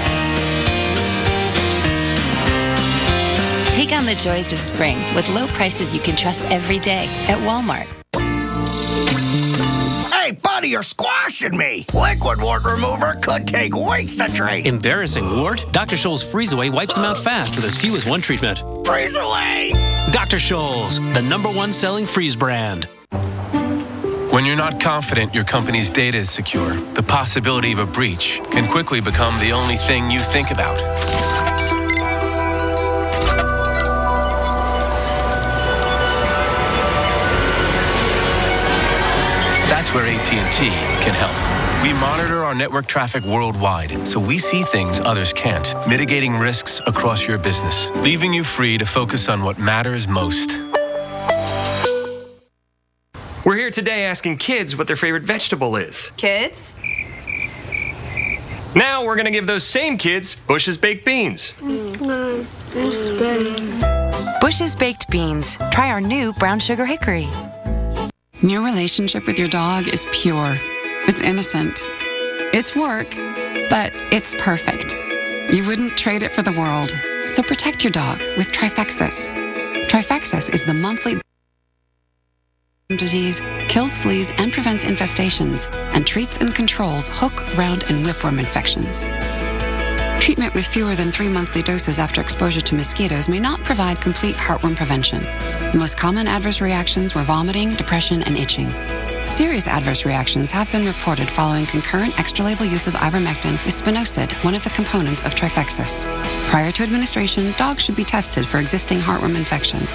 Take on the joys of spring with low prices you can trust every day at Walmart.
Hey, buddy, you're squashing me. Liquid wart remover could take weeks to treat.
Embarrassing wart? Dr. Scholl's Freeze Away wipes them out fast with as few as one treatment.
Freeze Away!
Dr. Scholl's, the #1 selling freeze brand.
When you're not confident your company's data is secure, the possibility of a breach can quickly become the only thing you think about. That's where AT&T can help. We monitor our network traffic worldwide, so we see things others can't, mitigating risks across your business, leaving you free to focus on what matters most.
We're here today asking kids what their favorite vegetable is.
Kids?
Now we're going to give those same kids Bush's baked beans.
Bush's Baked Beans. Try our new brown sugar hickory.
Your relationship with your dog is pure. It's innocent. It's work, but it's perfect. You wouldn't trade it for the world. So protect your dog with Trifexis. Trifexis is the monthly disease, kills fleas and prevents infestations, and treats and controls hook, round, and whipworm infections. Treatment with fewer than 3 monthly doses after exposure to mosquitoes may not provide complete heartworm prevention. The most common adverse reactions were vomiting, depression, and itching. Serious adverse reactions have been reported following concurrent extralabel use of ivermectin with spinosad, one of the components of Trifexis. Prior to administration, dogs should be tested for existing heartworm infection.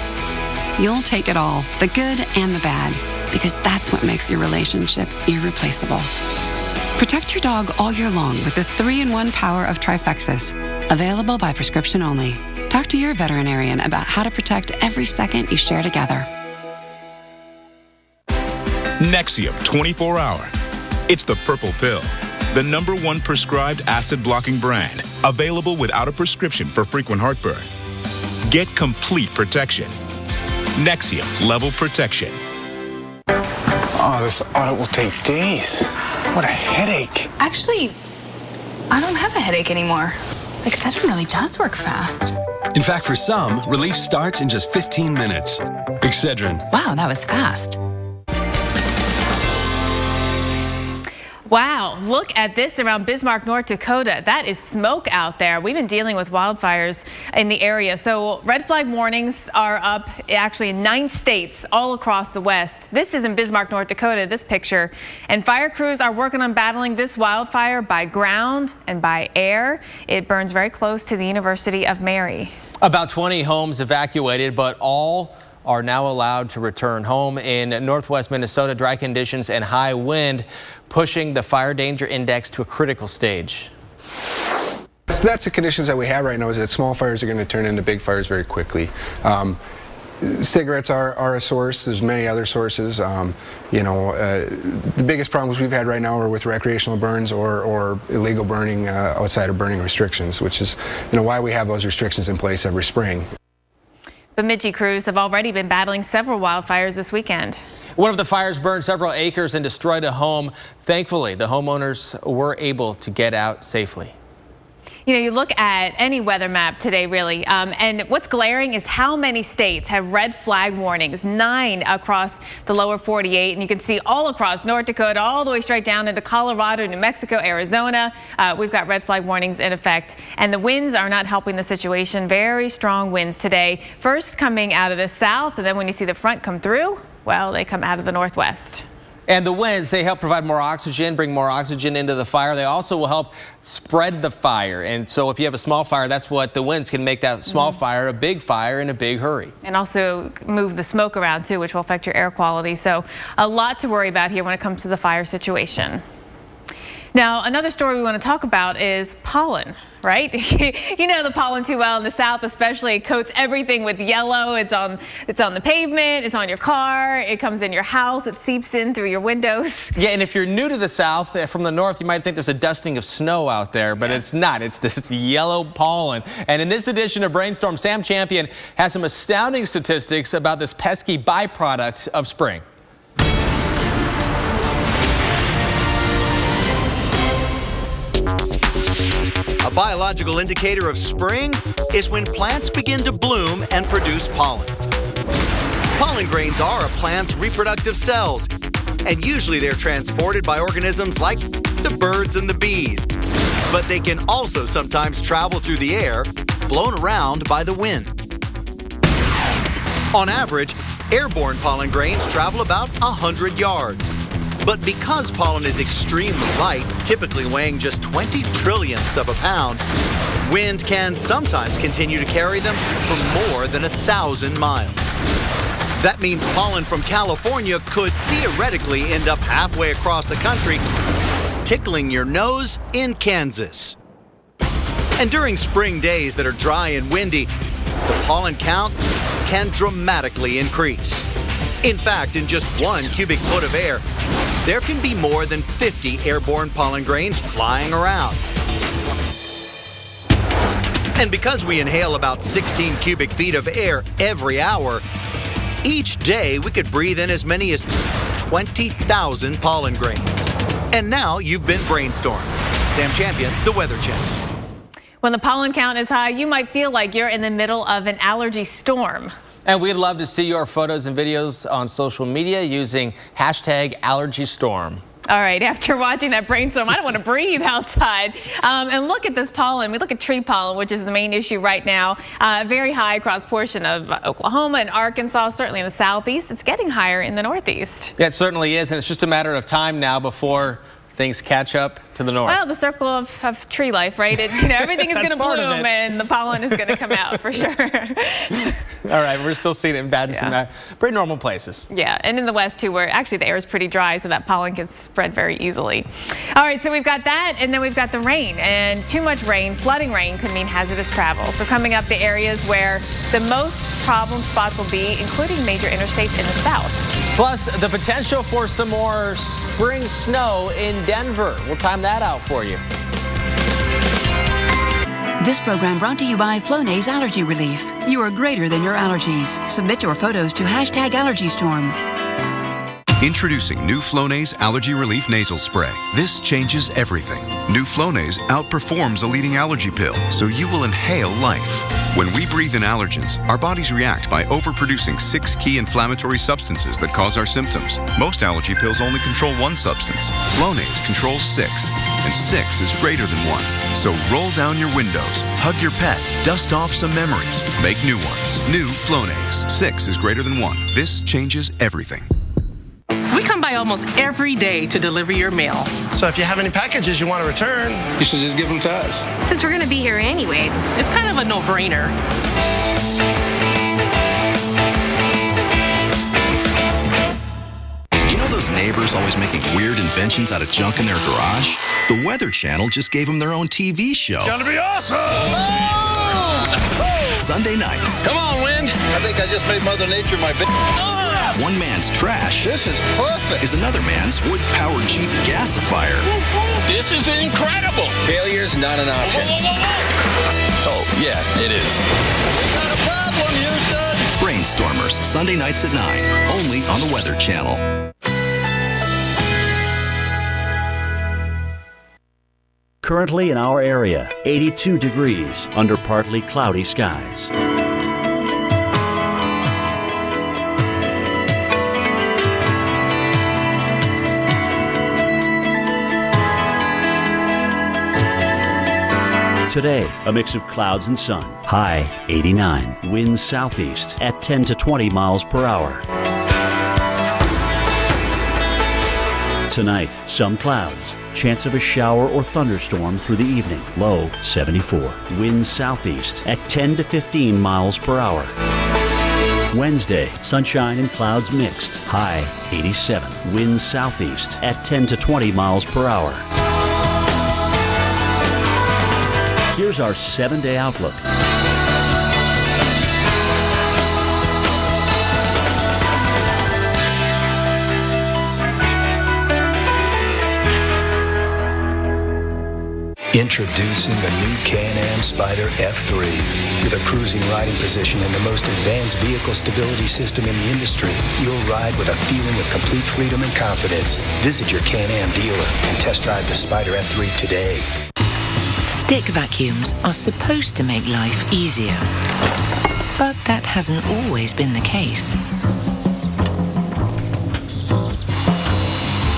You'll take it all, the good and the bad, because that's what makes your relationship irreplaceable. Protect your dog all year long with the 3-in-1 power of Trifexis, available by prescription only. Talk to your veterinarian about how to protect every second you share together.
Nexium 24-hour. It's the purple pill, the #1 prescribed acid-blocking brand, available without a prescription for frequent heartburn. Get complete protection. Nexium Level Protection.
Oh, this audit will take days. What a headache.
Actually, I don't have a headache anymore. Excedrin really does work fast.
In fact, for some, relief starts in just 15 minutes. Excedrin.
Wow, that was fast.
Wow, look at this around Bismarck, North Dakota. That is smoke out there. We've been dealing with wildfires in the area. So red flag warnings are up actually in 9 states all across the West. This is in Bismarck, North Dakota, this picture. And fire crews are working on battling this wildfire by ground and by air. It burns very close to the University of Mary.
About 20 homes evacuated, but all are now allowed to return home. In northwest Minnesota, dry conditions and high wind pushing the fire danger index to a critical stage.
That's the conditions that we have right now, is that small fires are going to turn into big fires very quickly. Cigarettes are a source. There's many other sources. The biggest problems we've had right now are with recreational burns or illegal burning outside of burning restrictions, which is why we have those restrictions in place every spring.
Bemidji crews have already been battling several wildfires this weekend.
One of the fires burned several acres and destroyed a home. Thankfully, the homeowners were able to get out safely.
You look at any weather map today, really, and what's glaring is how many states have red flag warnings, 9 across the lower 48, and you can see all across North Dakota, all the way straight down into Colorado, New Mexico, Arizona. We've got red flag warnings in effect, and the winds are not helping the situation. Very strong winds today, first coming out of the south, and then when you see the front come through, well, they come out of the northwest.
And the winds, they help provide more oxygen, bring more oxygen into the fire. They also will help spread the fire. And so if you have a small fire, that's what the winds can make that small fire a big fire in a big hurry.
And also move the smoke around too, which will affect your air quality. So a lot to worry about here when it comes to the fire situation. Now, another story we want to talk about is pollen, right? You know the pollen too well in the South, especially. It coats everything with yellow. It's on the pavement. It's on your car. It comes in your house. It seeps in through your windows.
Yeah, and if you're new to the South, from the North, you might think there's a dusting of snow out there, but it's not. It's this yellow pollen. And in this edition of Brainstorm, Sam Champion has some astounding statistics about this pesky byproduct of spring.
A biological indicator of spring is when plants begin to bloom and produce pollen. Pollen grains are a plant's reproductive cells, and usually they're transported by organisms like the birds and the bees. But they can also sometimes travel through the air, blown around by the wind. On average, airborne pollen grains travel about 100 yards. But because pollen is extremely light, typically weighing just 20 trillionths of a pound, wind can sometimes continue to carry them for more than 1,000 miles. That means pollen from California could theoretically end up halfway across the country, tickling your nose in Kansas. And during spring days that are dry and windy, the pollen count can dramatically increase. In fact, in just 1 cubic foot of air, there can be more than 50 airborne pollen grains flying around. And because we inhale about 16 cubic feet of air every hour, each day we could breathe in as many as 20,000 pollen grains. And now you've been brainstormed. Sam Champion, the Weather Channel.
When the pollen count is high, you might feel like you're in the middle of an allergy storm.
And we'd love to see your photos and videos on social media using #AllergyStorm.
All right, after watching that brainstorm, I don't want to breathe outside. And look at this pollen. We look at tree pollen, which is the main issue right now. Very high across portion of Oklahoma and Arkansas, certainly in the southeast. It's getting higher in the northeast.
Yeah, it certainly is, and it's just a matter of time now before things catch up to the north.
Well, the circle of tree life, right? Everything is going to bloom and the pollen is going to come out for sure.
All right, we're still seeing it in some pretty normal places.
Yeah, and in the west too, where actually the air is pretty dry, so that pollen can spread very easily. All right, so we've got that, and then we've got the rain. And too much rain, flooding rain, could mean hazardous travel. So coming up, the areas where the most problem spots will be, including major interstates in the south.
Plus, the potential for some more spring snow in Denver. We'll time that out for you.
This program brought to you by Flonase Allergy Relief. You are greater than your allergies. Submit your photos to #AllergyStorm.
Introducing new Flonase Allergy Relief Nasal Spray. This changes everything. New Flonase outperforms a leading allergy pill, so you will inhale life. When we breathe in allergens, our bodies react by overproducing 6 key inflammatory substances that cause our symptoms. Most allergy pills only control 1 substance. Flonase controls 6, and 6 is greater than 1. So roll down your windows, hug your pet, dust off some memories, make new ones. New Flonase. 6 is greater than 1. This changes everything.
We come by almost every day to deliver your mail.
So if you have any packages you want to return, you should just give them to us.
Since we're going to be here anyway, it's kind of a no-brainer.
You know those neighbors always making weird inventions out of junk in their garage? The Weather Channel just gave them their own TV show.
It's gonna be awesome!
Sunday nights.
Come on, wind! I think I just made Mother Nature my bitch.
One man's trash.
This is perfect.
Is another man's wood-powered Jeep gasifier.
This is incredible.
Failure's not an option. Oh, yeah, it is.
We got a problem, Houston.
Brainstormers, Sunday nights at 9, only on the Weather Channel.
Currently in our area, 82 degrees under partly cloudy skies. Today, a mix of clouds and sun. High 89. Winds southeast at 10 to 20 miles per hour. Tonight, some clouds. Chance of a shower or thunderstorm through the evening. Low 74. Winds southeast at 10 to 15 miles per hour. Wednesday, sunshine and clouds mixed. High 87. Winds southeast at 10 to 20 miles per hour. Here's our 7-day outlook.
Introducing the new Can-Am Spyder F3. With a cruising riding position and the most advanced vehicle stability system in the industry, you'll ride with a feeling of complete freedom and confidence. Visit your Can-Am dealer and test drive the Spyder F3 today.
Stick vacuums are supposed to make life easier, but that hasn't always been the case.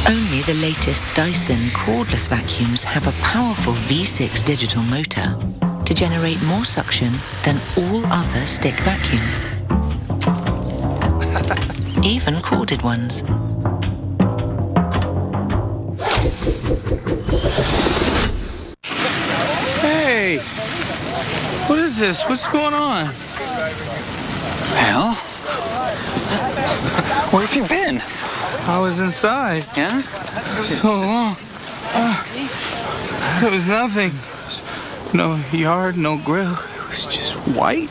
Only the latest Dyson cordless vacuums have a powerful V6 digital motor to generate more suction than all other stick vacuums. Even corded ones.
Hey! What is this? What's going on? Well? Where have you been? I was inside. Yeah? So long. It was nothing. No yard, no grill. It was just white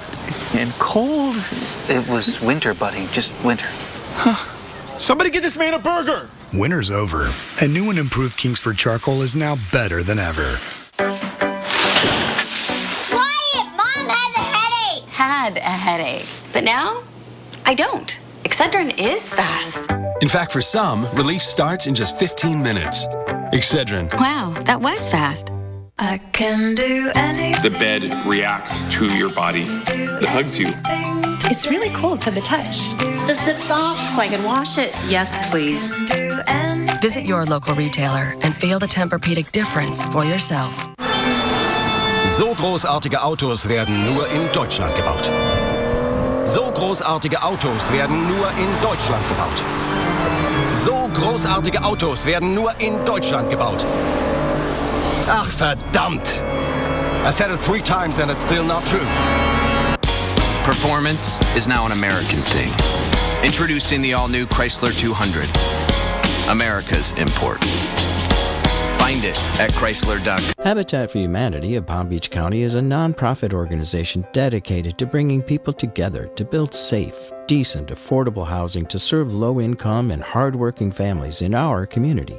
and cold.
It was winter, buddy. Just winter.
Somebody get this man a burger! Winter's over, and new and improved Kingsford charcoal is now better than ever.
Quiet! Mom has a headache!
Had a headache, but now I don't. Excedrin is fast.
In fact, for some, relief starts in just 15 minutes. Excedrin.
Wow, that was fast.
I can do anything.
The bed reacts to your body. It hugs you.
It's really cool to the touch.
The zip's off so I can wash it. Yes, please.
Visit your local retailer and feel the Tempur-Pedic difference for yourself.
So großartige Autos werden nur in Deutschland gebaut. So großartige Autos werden nur in Deutschland gebaut. So großartige Autos werden nur in Deutschland gebaut. Ach, verdammt! I said it 3 times and it's still not true.
Performance is now an American thing. Introducing the all-new Chrysler 200. America's import. Find it at Chrysler.com.
Habitat for Humanity of Palm Beach County is a nonprofit organization dedicated to bringing people together to build safe, decent, affordable housing to serve low-income and hardworking families in our community.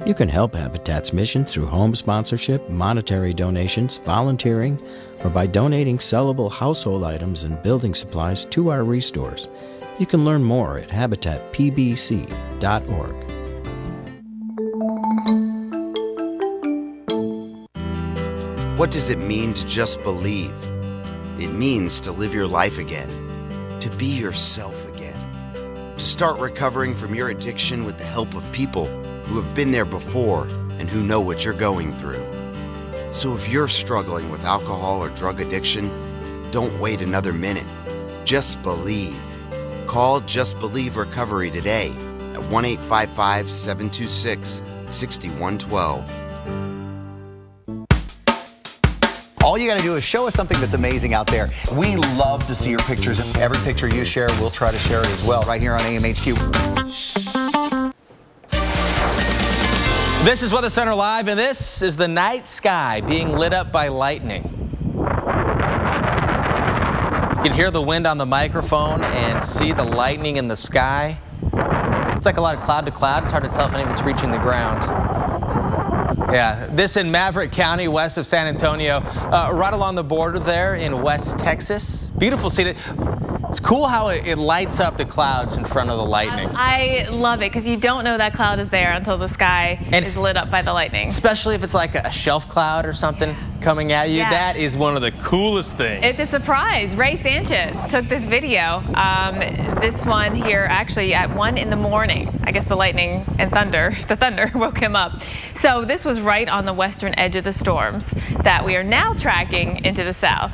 You can help Habitat's mission through home sponsorship, monetary donations, volunteering, or by donating sellable household items and building supplies to our restores. You can learn more at habitatpbc.org.
What does it mean to just believe? It means to live your life again, to be yourself again, to start recovering from your addiction with the help of people who have been there before and who know what you're going through. So if you're struggling with alcohol or drug addiction, don't wait another minute. Just believe. Call Just Believe Recovery today at 1-855-726-6112.
All you got to do is show us something that's amazing out there. We love to see your pictures, and every picture you share, we'll try to share it as well right here on AMHQ.
This is Weather Center Live, and this is the night sky being lit up by lightning. You can hear the wind on the microphone and see the lightning in the sky. It's like a lot of cloud to cloud. It's hard to tell if any of it's reaching the ground. Yeah, this in Maverick County, west of San Antonio, right along the border there in West Texas. Beautiful scene. It's cool how it lights up the clouds in front of the lightning.
I love it because you don't know that cloud is there until the sky is lit up by the lightning.
Especially if it's like a shelf cloud or something coming at you. Yeah. That is one of the coolest things.
It's a surprise. Ray Sanchez took this video. This one here actually at 1 in the morning. I guess the lightning and the thunder woke him up. So this was right on the western edge of the storms that we are now tracking into the south.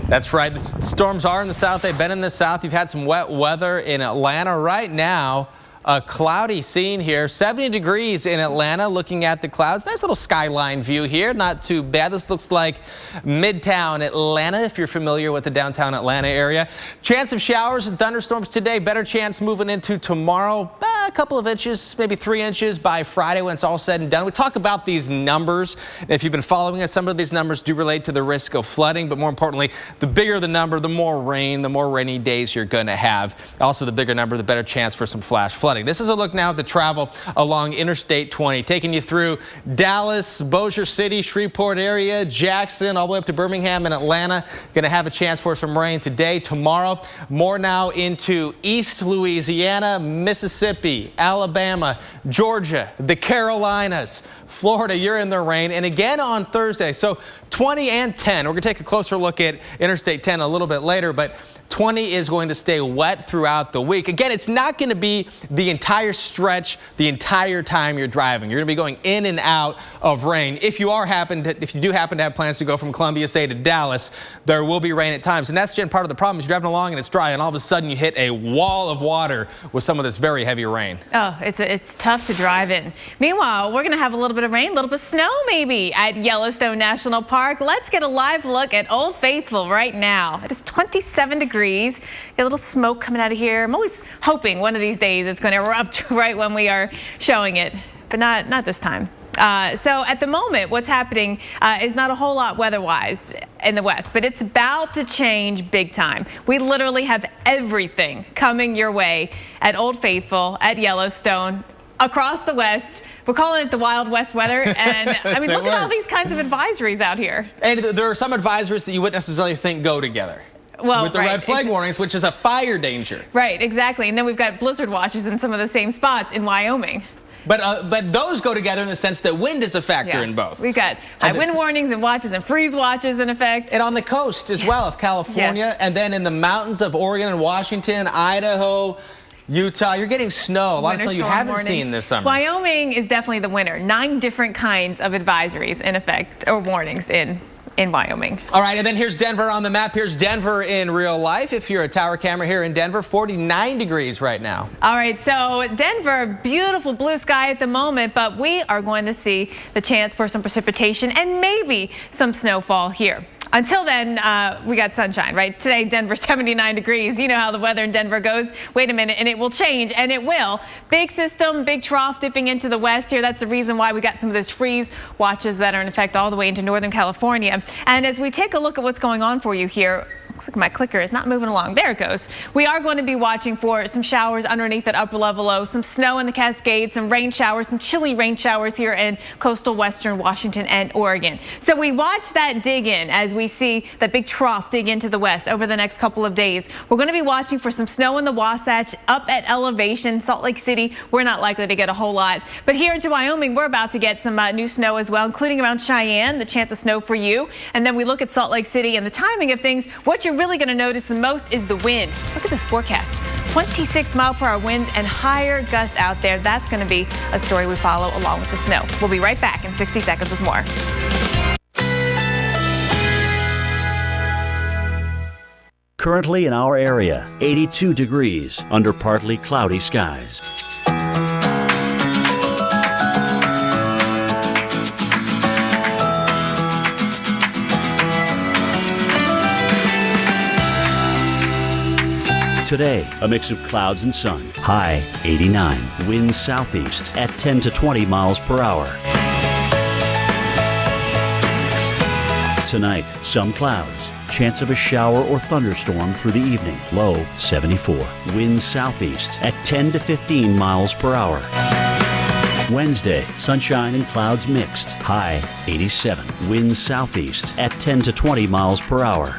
That's right. The storms are in the south. They've been in the south. You've had some wet weather in Atlanta right now. a cloudy scene here. 70 degrees in Atlanta, looking at the clouds. Nice little skyline view here. Not too bad. This looks like Midtown Atlanta, if you're familiar with the downtown Atlanta area. Chance of showers and thunderstorms today. Better chance moving into tomorrow. A couple of inches, maybe 3 inches by Friday when it's all said and done. We talk about these numbers. If you've been following us, some of these numbers do relate to the risk of flooding, but more importantly, the bigger the number, the more rain, the more rainy days you're going to have. Also, the bigger number, the better chance for some flash flooding. This is a look now at the travel along Interstate 20, taking you through Dallas, Bossier City, Shreveport area, Jackson, all the way up to Birmingham and Atlanta. Going to have a chance for some rain today, tomorrow. More now into East Louisiana, Mississippi, Alabama, Georgia, the Carolinas, Florida. You're in the rain. And again on Thursday. So 20 and 10. We're going to take a closer look at Interstate 10 a little bit later, but 20 is going to stay wet throughout the week. Again, it's not going to be the entire stretch, the entire time you're driving. You're going to be going in and out of rain. If you do happen to have plans to go from Columbia, say, to Dallas, there will be rain at times. And that's part of the problem is you're driving along and it's dry, and all of a sudden you hit a wall of water with some of this very heavy rain.
Oh, it's tough to drive in. Meanwhile, we're going to have a little bit of rain, a little bit of snow maybe at Yellowstone National Park. Let's get a live look at Old Faithful right now. It is 27 degrees. Get a little smoke coming out of here. I'm always hoping one of these days it's going to erupt right when we are showing it, but not this time. So at the moment, what's happening is not a whole lot weather-wise in the west, but it's about to change big time. We literally have everything coming your way at Old Faithful, at Yellowstone, across the west. We're calling it the Wild West weather. And I mean, look at all these kinds of advisories out here.
And there are some advisories that you wouldn't necessarily think go together.
Well,
with the red flag warnings, which is a fire danger.
Right, exactly. And then we've got blizzard watches in some of the same spots in Wyoming.
But those go together in the sense that wind is a factor in both.
We've got high wind warnings and watches and freeze watches in effect.
And on the coast as well of California, and then in the mountains of Oregon and Washington, Idaho, Utah, you're getting snow. A lot of snow you haven't seen this summer.
Wyoming is definitely the winner. 9 different kinds of advisories in effect, or warnings in Wyoming.
All right, and then here's Denver on the map. Here's Denver in real life. If you're a tower camera here in Denver, 49 degrees right now.
All right, so Denver, beautiful blue sky at the moment, but we are going to see the chance for some precipitation and maybe some snowfall here. Until then, we got sunshine, right? Today, Denver, 79 degrees. You know how the weather in Denver goes. Wait a minute, and it will change, and it will. Big system, big trough dipping into the west here. That's the reason why we got some of those freeze watches that are in effect all the way into Northern California. And as we take a look at what's going on for you here, looks like my clicker is not moving along. There it goes. We are going to be watching for some showers underneath that upper level low, some snow in the Cascades, some rain showers, some chilly rain showers here in coastal western Washington and Oregon. So we watch that dig in as we see that big trough dig into the west over the next couple of days. We're going to be watching for some snow in the Wasatch up at elevation. Salt Lake City, we're not likely to get a whole lot. But here into Wyoming, we're about to get some new snow as well, including around Cheyenne, the chance of snow for you. And then we look at Salt Lake City and the timing of things. What you're really going to notice the most is the wind. Look at this forecast. 26-mile-per-hour winds and higher gusts out there. That's going to be a story we follow along with the snow. We'll be right back in 60 seconds with more.
Currently in our area, 82 degrees under partly cloudy skies. Today, a mix of clouds and sun. High 89. Winds southeast at 10 to 20 miles per hour. Tonight, some clouds. Chance of a shower or thunderstorm through the evening. Low 74. Winds southeast at 10 to 15 miles per hour. Wednesday, sunshine and clouds mixed. High 87. Winds southeast at 10 to 20 miles per hour.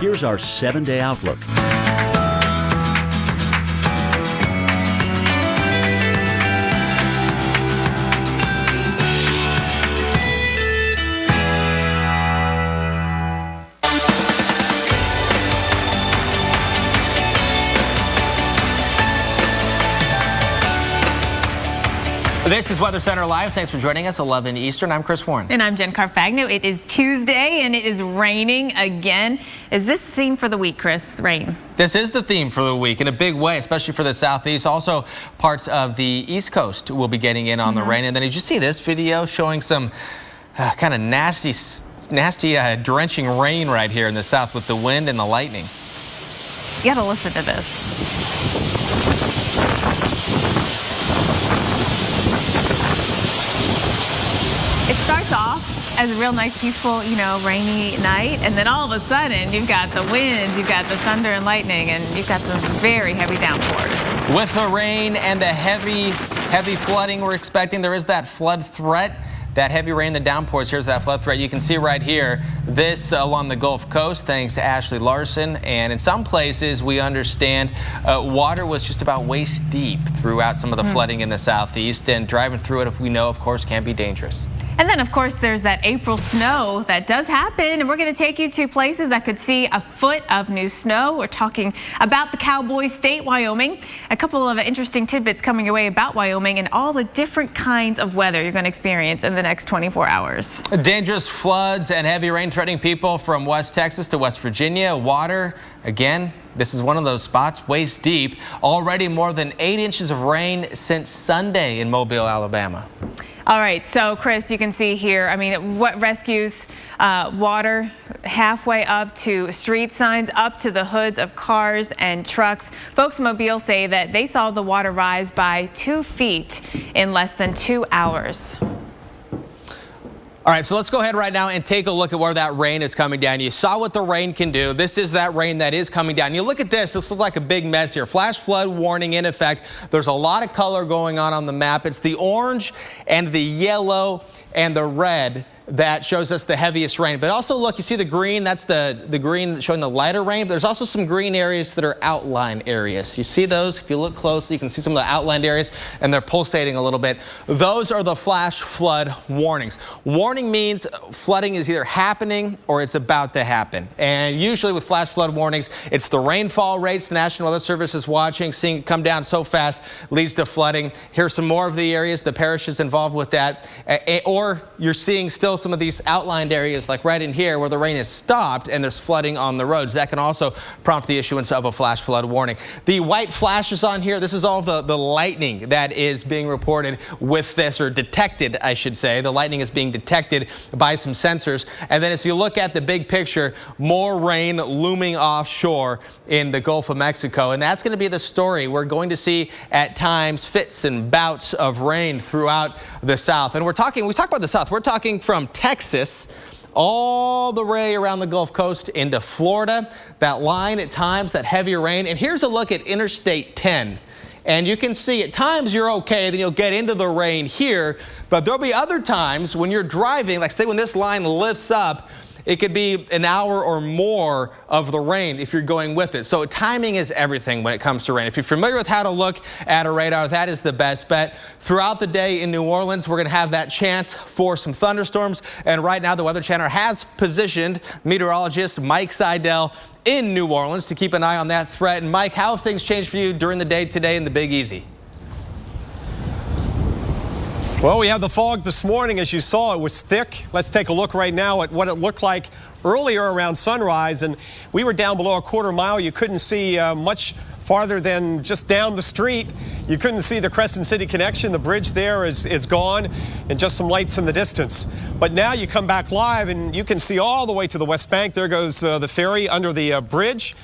Here's our 7-day outlook.
This is Weather Center Live. Thanks for joining us, 11 Eastern. I'm Chris Warren.
And I'm Jen Carfagno. It is Tuesday and it is raining again. Is this the theme for the week, Chris? Rain.
This is the theme for the week in a big way, especially for the southeast. Also, parts of the East Coast will be getting in on the rain. And then did you see this video showing some kind of nasty drenching rain right here in the south with the wind and the lightning?
You gotta listen to this. It starts off as a real nice, peaceful, rainy night, and then all of a sudden you've got the winds, you've got the thunder and lightning, and you've got some very heavy downpours.
With the rain and the heavy flooding we're expecting, there is that flood threat. That heavy rain, the downpours, here's that flood threat. You can see right here, this along the Gulf Coast, thanks to Ashley Larson. And in some places, we understand water was just about waist deep throughout some of the flooding in the southeast. And driving through it, we know, of course, can be dangerous.
And then, of course, there's that April snow that does happen. And we're going to take you to places that could see a foot of new snow. We're talking about the Cowboy State, Wyoming. A couple of interesting tidbits coming your way about Wyoming and all the different kinds of weather you're going to experience in the next 24 hours.
Dangerous floods and heavy rain threatening people from West Texas to West Virginia. Water, again, this is one of those spots, waist deep. Already more than 8 inches of rain since Sunday in Mobile, Alabama.
All right, so Chris, you can see here, what rescues water halfway up to street signs, up to the hoods of cars and trucks. Folks in Mobile say that they saw the water rise by 2 feet in less than 2 hours.
All right, so let's go ahead right now and take a look at where that rain is coming down. You saw what the rain can do. This is that rain that is coming down. You look at this looks like a big mess here. Flash flood warning in effect. There's a lot of color going on the map. It's the orange and the yellow and the red that shows us the heaviest rain. But also look, you see the green, that's the green showing the lighter rain. But there's also some green areas that are outline areas. You see those? If you look closely, you can see some of the outlined areas and they're pulsating a little bit. Those are the flash flood warnings. Warning means flooding is either happening or it's about to happen. And usually with flash flood warnings, it's the rainfall rates the National Weather Service is watching, seeing it come down so fast leads to flooding. Here's some more of the areas, the parishes involved with that. Or you're seeing still some of these outlined areas like right in here where the rain is stopped and there's flooding on the roads. That can also prompt the issuance of a flash flood warning. The white flashes on here, this is all the lightning that is being reported with this, or detected, I should say. The lightning is being detected by some sensors. And then as you look at the big picture, more rain looming offshore in the Gulf of Mexico. And that's going to be the story. We're going to see at times fits and bouts of rain throughout the south. And we talk about the south, we're talking from Texas all the way around the Gulf Coast into Florida. That line at times, that heavier rain. And here's a look at Interstate 10. And you can see at times you're okay, then you'll get into the rain here. But there'll be other times when you're driving, like say when this line lifts up, it could be an hour or more of the rain if you're going with it. So timing is everything when it comes to rain. If you're familiar with how to look at a radar, that is the best bet. Throughout the day in New Orleans, we're going to have that chance for some thunderstorms. And right now, the Weather Channel has positioned meteorologist Mike Seidel in New Orleans to keep an eye on that threat. And Mike, how have things changed for you during the day today in the Big Easy?
Well, we had the fog this morning. As you saw, it was thick. Let's take a look right now at what it looked like earlier around sunrise. And we were down below a quarter mile. You couldn't see much farther than just down the street. You couldn't see the Crescent City connection. The bridge there is gone, and just some lights in the distance. But now you come back live and you can see all the way to the West Bank. There goes the ferry under the bridge.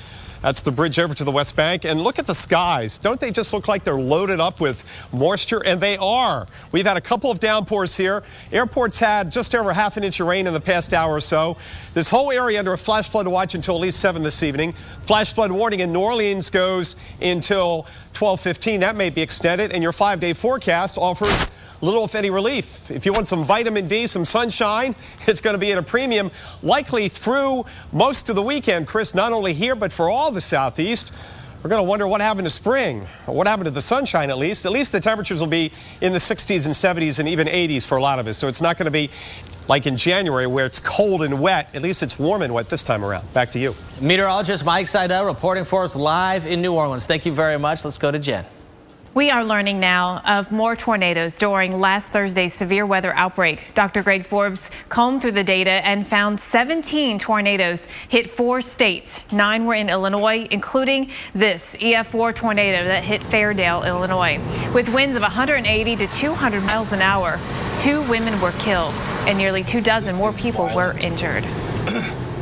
That's the bridge over to the West Bank. And look at the skies. Don't they just look like they're loaded up with moisture? And they are. We've had a couple of downpours here. Airport's had just over half an inch of rain in the past hour or so. This whole area under a flash flood watch until at least 7 this evening. Flash flood warning in New Orleans goes until 12:15. That may be extended. And your 5-day forecast offers little if any relief. If you want some vitamin D, some sunshine, it's going to be at a premium likely through most of the weekend, Chris, not only here but for all the southeast. We're going to wonder what happened to spring, or what happened to the sunshine at least. At least the temperatures will be in the 60s and 70s and even 80s for a lot of us. So it's not going to be like in January where it's cold and wet. At least it's warm and wet this time around. Back to you.
Meteorologist Mike Seidel reporting for us live in New Orleans. Thank you very much. Let's go to Jen.
We are learning now of more tornadoes during last Thursday's severe weather outbreak. Dr. Greg Forbes combed through the data and found 17 tornadoes hit 4 states. 9 were in Illinois, including this EF4 tornado that hit Fairdale, Illinois. With winds of 180 to 200 miles an hour, 2 women were killed and nearly 24 more people were injured.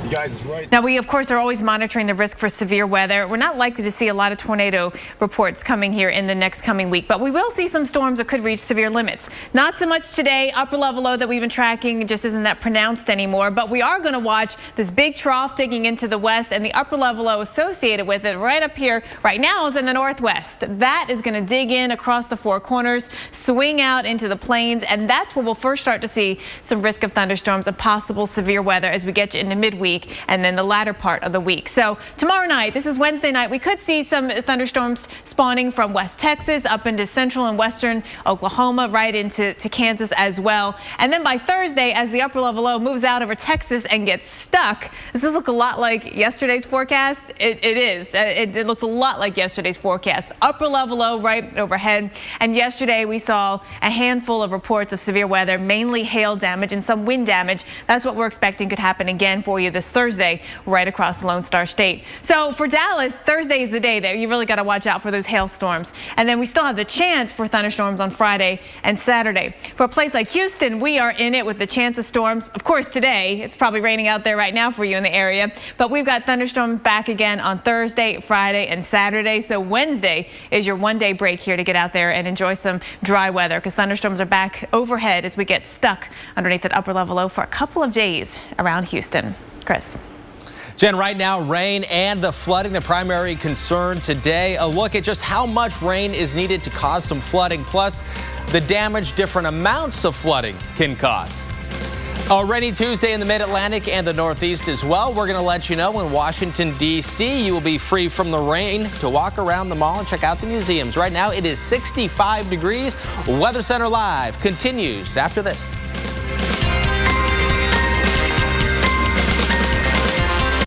You guys is right.
Now, we, of course, are always monitoring the risk for severe weather. We're not likely to see a lot of tornado reports coming here in the next coming week, but we will see some storms that could reach severe limits. Not so much today. Upper level low that we've been tracking just isn't that pronounced anymore, but we are going to watch this big trough digging into the west, and the upper level low associated with it right up here right now is in the northwest. That is going to dig in across the 4 corners, swing out into the plains, and that's where we'll first start to see some risk of thunderstorms and possible severe weather as we get you into midweek and then the latter part of the week. So tomorrow night, this is Wednesday night, we could see some thunderstorms spawning from West Texas up into central and western Oklahoma, right into Kansas as well. And then by Thursday, as the upper level low moves out over Texas and gets stuck, does this look a lot like yesterday's forecast? It is. It looks a lot like yesterday's forecast. Upper level low right overhead. And yesterday we saw a handful of reports of severe weather, mainly hail damage and some wind damage. That's what we're expecting could happen again for you this Thursday right across the Lone Star State. So for Dallas, Thursday is the day that you really got to watch out for those hailstorms. And then we still have the chance for thunderstorms on Friday and Saturday. For a place like Houston, we are in it with the chance of storms. Of course, today, it's probably raining out there right now for you in the area, but we've got thunderstorms back again on Thursday, Friday, and Saturday. So Wednesday is your one-day break here to get out there and enjoy some dry weather because thunderstorms are back overhead as we get stuck underneath that upper level low for a couple of days around Houston. Chris.
Jen, right now, rain and the flooding, the primary concern today. A look at just how much rain is needed to cause some flooding, plus the damage different amounts of flooding can cause. A rainy Tuesday in the mid-Atlantic and the Northeast as well. We're going to let you know in Washington, D.C. you will be free from the rain to walk around the mall and check out the museums. Right now, it is 65 degrees. Weather Center Live continues after this.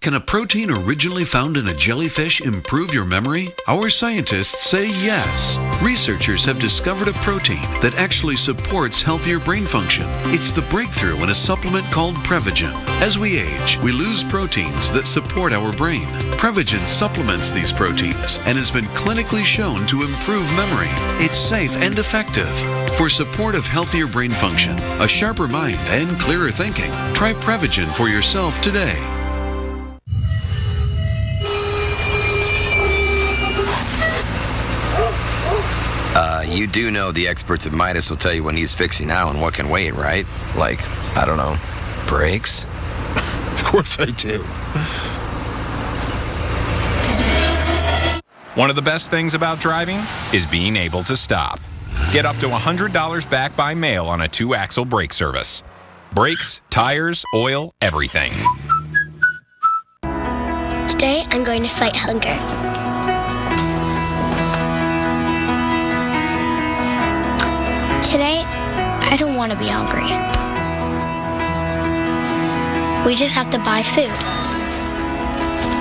Can a protein originally found in a jellyfish improve your memory? Our scientists say yes. Researchers have discovered a protein that actually supports healthier brain function. It's the breakthrough in a supplement called Prevagen. As we age, we lose proteins that support our brain. Prevagen supplements these proteins and has been clinically shown to improve memory. It's safe and effective. For support of healthier brain function, a sharper mind, and clearer thinking, try Prevagen for yourself today.
You do know the experts at Midas will tell you when he's fixing now and what can wait, right? Like, I don't know, brakes?
Of course I do.
One of the best things about driving is being able to stop. Get up to $100 back by mail on a 2-axle brake service. Brakes, tires, oil, everything.
Today, I'm going to fight hunger. Today, I don't want to be hungry. We just have to buy food.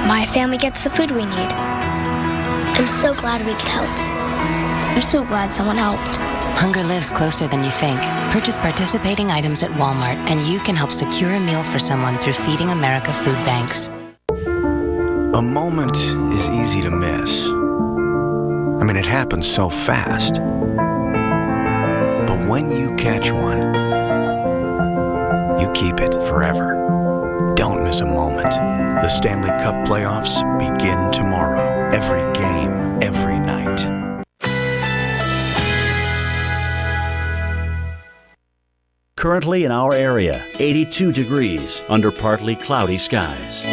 My family gets the food we need. I'm so glad we could help. I'm so glad someone helped.
Hunger lives closer than you think. Purchase participating items at Walmart, and you can help secure a meal for someone through Feeding America food banks.
A moment is easy to miss. I mean, it happens so fast. But when you catch one, you keep it forever. Don't miss a moment. The Stanley Cup playoffs begin tomorrow. Every game, every night.
Currently in our area, 82 degrees under partly cloudy skies.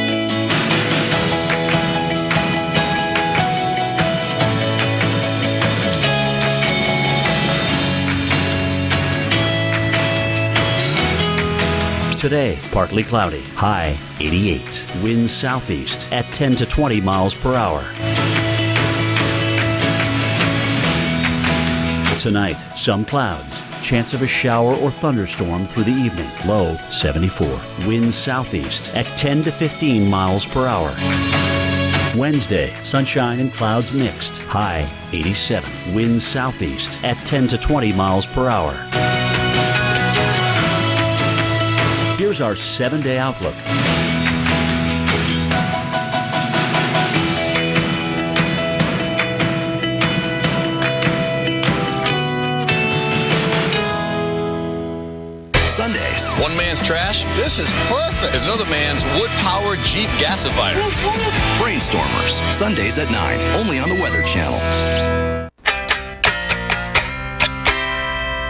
Today, partly cloudy, high 88. Winds southeast at 10 to 20 miles per hour. Tonight, some clouds. Chance of a shower or thunderstorm through the evening. Low 74. Winds southeast at 10 to 15 miles per hour. Wednesday, sunshine and clouds mixed. High 87. Winds southeast at 10 to 20 miles per hour. Here's our 7-day outlook.
Sundays. One man's trash. This is perfect. Is another man's wood-powered Jeep gasifier. Brainstormers. Sundays at 9. Only on the Weather Channel.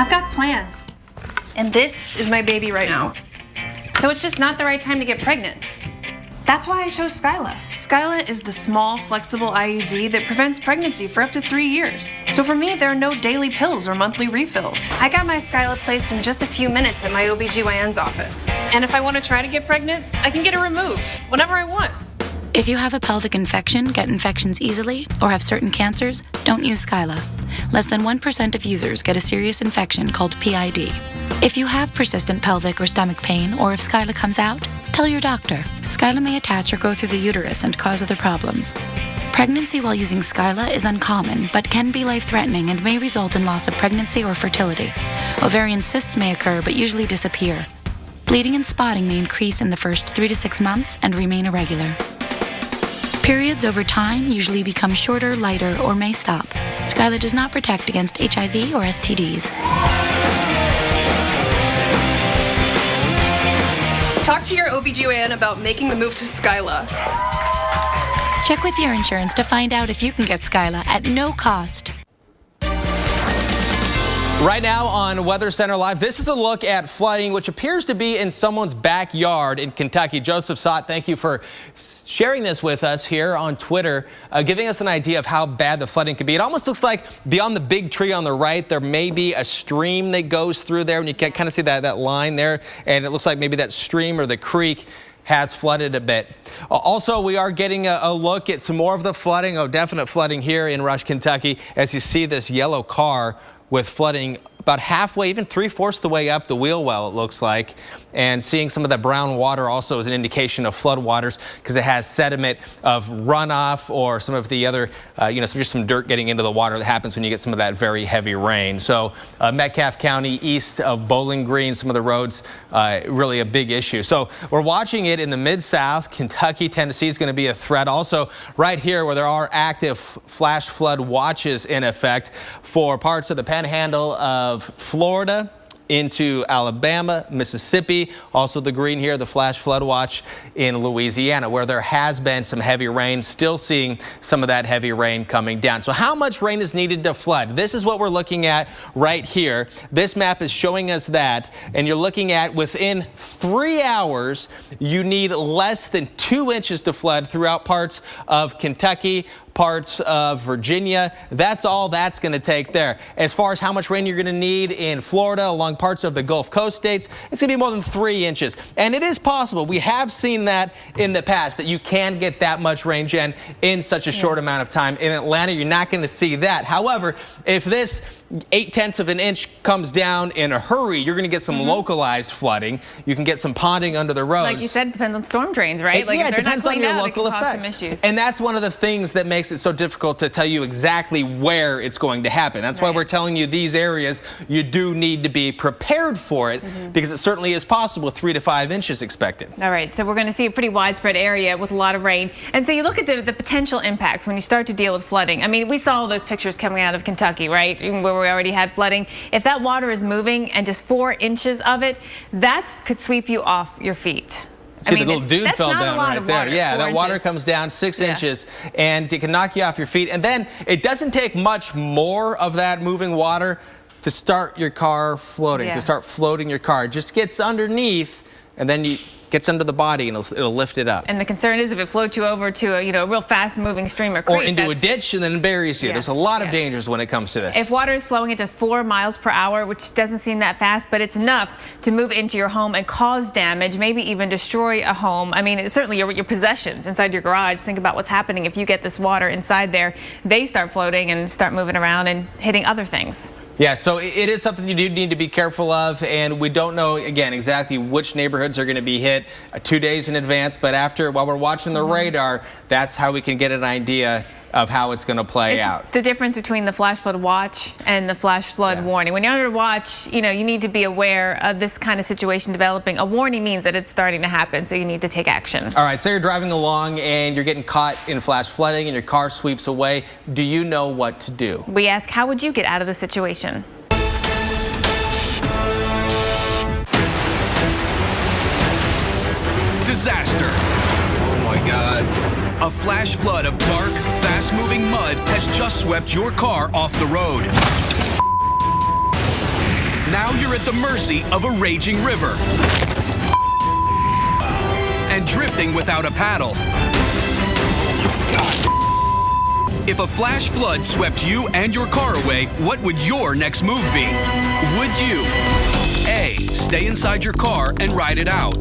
I've got plans. And this is my baby right now. So it's just not the right time to get pregnant. That's why I chose Skyla. Skyla is the small, flexible IUD that prevents pregnancy for up to 3 years. So for me, there are no daily pills or monthly refills. I got my Skyla placed in just a few minutes at my OBGYN's office. And if I want to try to get pregnant, I can get it removed whenever I want.
If you have a pelvic infection, get infections easily, or have certain cancers, don't use Skyla. Less than 1% of users get a serious infection called PID. If you have persistent pelvic or stomach pain, or if Skyla comes out, tell your doctor. Skyla may attach or go through the uterus and cause other problems. Pregnancy while using Skyla is uncommon, but can be life-threatening and may result in loss of pregnancy or fertility. Ovarian cysts may occur, but usually disappear. Bleeding and spotting may increase in the first 3 to 6 months and remain irregular. Periods over time usually become shorter, lighter, or may stop. Skyla does not protect against HIV or STDs.
Talk to your OBGYN about making the move to Skyla.
Check with your insurance to find out if you can get Skyla at no cost.
Right now on Weather Center Live, this is a look at flooding, which appears to be in someone's backyard in Kentucky. Joseph Sott, thank you for sharing this with us here on Twitter, giving us an idea of how bad the flooding could be. It almost looks like beyond the big tree on the right, there may be a stream that goes through there, and you can kind of see that line there, and it looks like maybe that stream or the creek has flooded a bit. Also, we are getting a look at some more of the flooding, definite flooding here in Rush, Kentucky, as you see this yellow car with flooding about halfway, even 3/4 the way up the wheel well, it looks like. And seeing some of that brown water also is an indication of flood waters because it has sediment of runoff or some of the other, just some dirt getting into the water that happens when you get some of that very heavy rain. So Metcalfe County, east of Bowling Green, some of the roads, really a big issue. So we're watching it in the Mid-South. Kentucky, Tennessee is going to be a threat. Also right here where there are active flash flood watches in effect for parts of the Panhandle of Florida into Alabama, Mississippi, also the green here, the flash flood watch in Louisiana, where there has been some heavy rain, still seeing some of that heavy rain coming down. So how much rain is needed to flood? This is what we're looking at right here. This map is showing us that, and you're looking at within 3 hours, you need less than 2 inches to flood throughout parts of Kentucky, parts of Virginia. That's all that's going to take there. As far as how much rain you're going to need in Florida, along parts of the Gulf Coast states, it's going to be more than 3 inches. And it is possible. We have seen that in the past, that you can get that much rain, Jen, in such a short amount of time. In Atlanta, you're not going to see that. However, if this 0.8 of an inch comes down in a hurry, you're going to get some localized flooding. You can get some ponding under the roads.
Like you said, it depends on storm drains, right?
Yeah, it depends on your local effects. And that's one of the things that makes it so difficult to tell you exactly where it's going to happen. That's why we're telling you these areas, you do need to be prepared for it, because it certainly is possible 3 to 5 inches expected.
All right, so we're going to see a pretty widespread area with a lot of rain. And so you look at the potential impacts when you start to deal with flooding. I mean, we saw those pictures coming out of Kentucky, right, where we already had flooding. If that water is moving and just 4 inches of it, that could sweep you off your feet.
See, the little dude fell down right there. Yeah, that water
inches.
comes down 6 inches, and it can knock you off your feet. And then it doesn't take much more of that moving water to start your car floating, to start floating your car. It just gets underneath, and then you gets under the body, and it'll lift it up.
And the concern is if it floats you over to a real fast-moving stream or creek,
or into a ditch and then buries you. There's a lot of dangers when it comes to this.
If water is flowing at just 4 miles per hour, which doesn't seem that fast, but it's enough to move into your home and cause damage, maybe even destroy a home. I mean, certainly your possessions inside your garage. Think about what's happening if you get this water inside there. They start floating and start moving around and hitting other things.
Yeah, so it is something you do need to be careful of, and we don't know, again, exactly which neighborhoods are going to be hit 2 days in advance, but while we're watching the radar, that's how we can get an idea of how it's going to play out.
The difference between the flash flood watch and the flash flood warning. When you're under watch, you need to be aware of this kind of situation developing. A warning means that it's starting to happen, so you need to take action.
All right, so you're driving along and you're getting caught in flash flooding and your car sweeps away. Do you know what to do?
We ask, how would you get out of the situation?
Disaster.
Oh my God.
A flash flood of dark, fast-moving mud has just swept your car off the road. Now you're at the mercy of a raging river. And drifting without a paddle. If a flash flood swept you and your car away, what would your next move be? Would you A, stay inside your car and ride it out?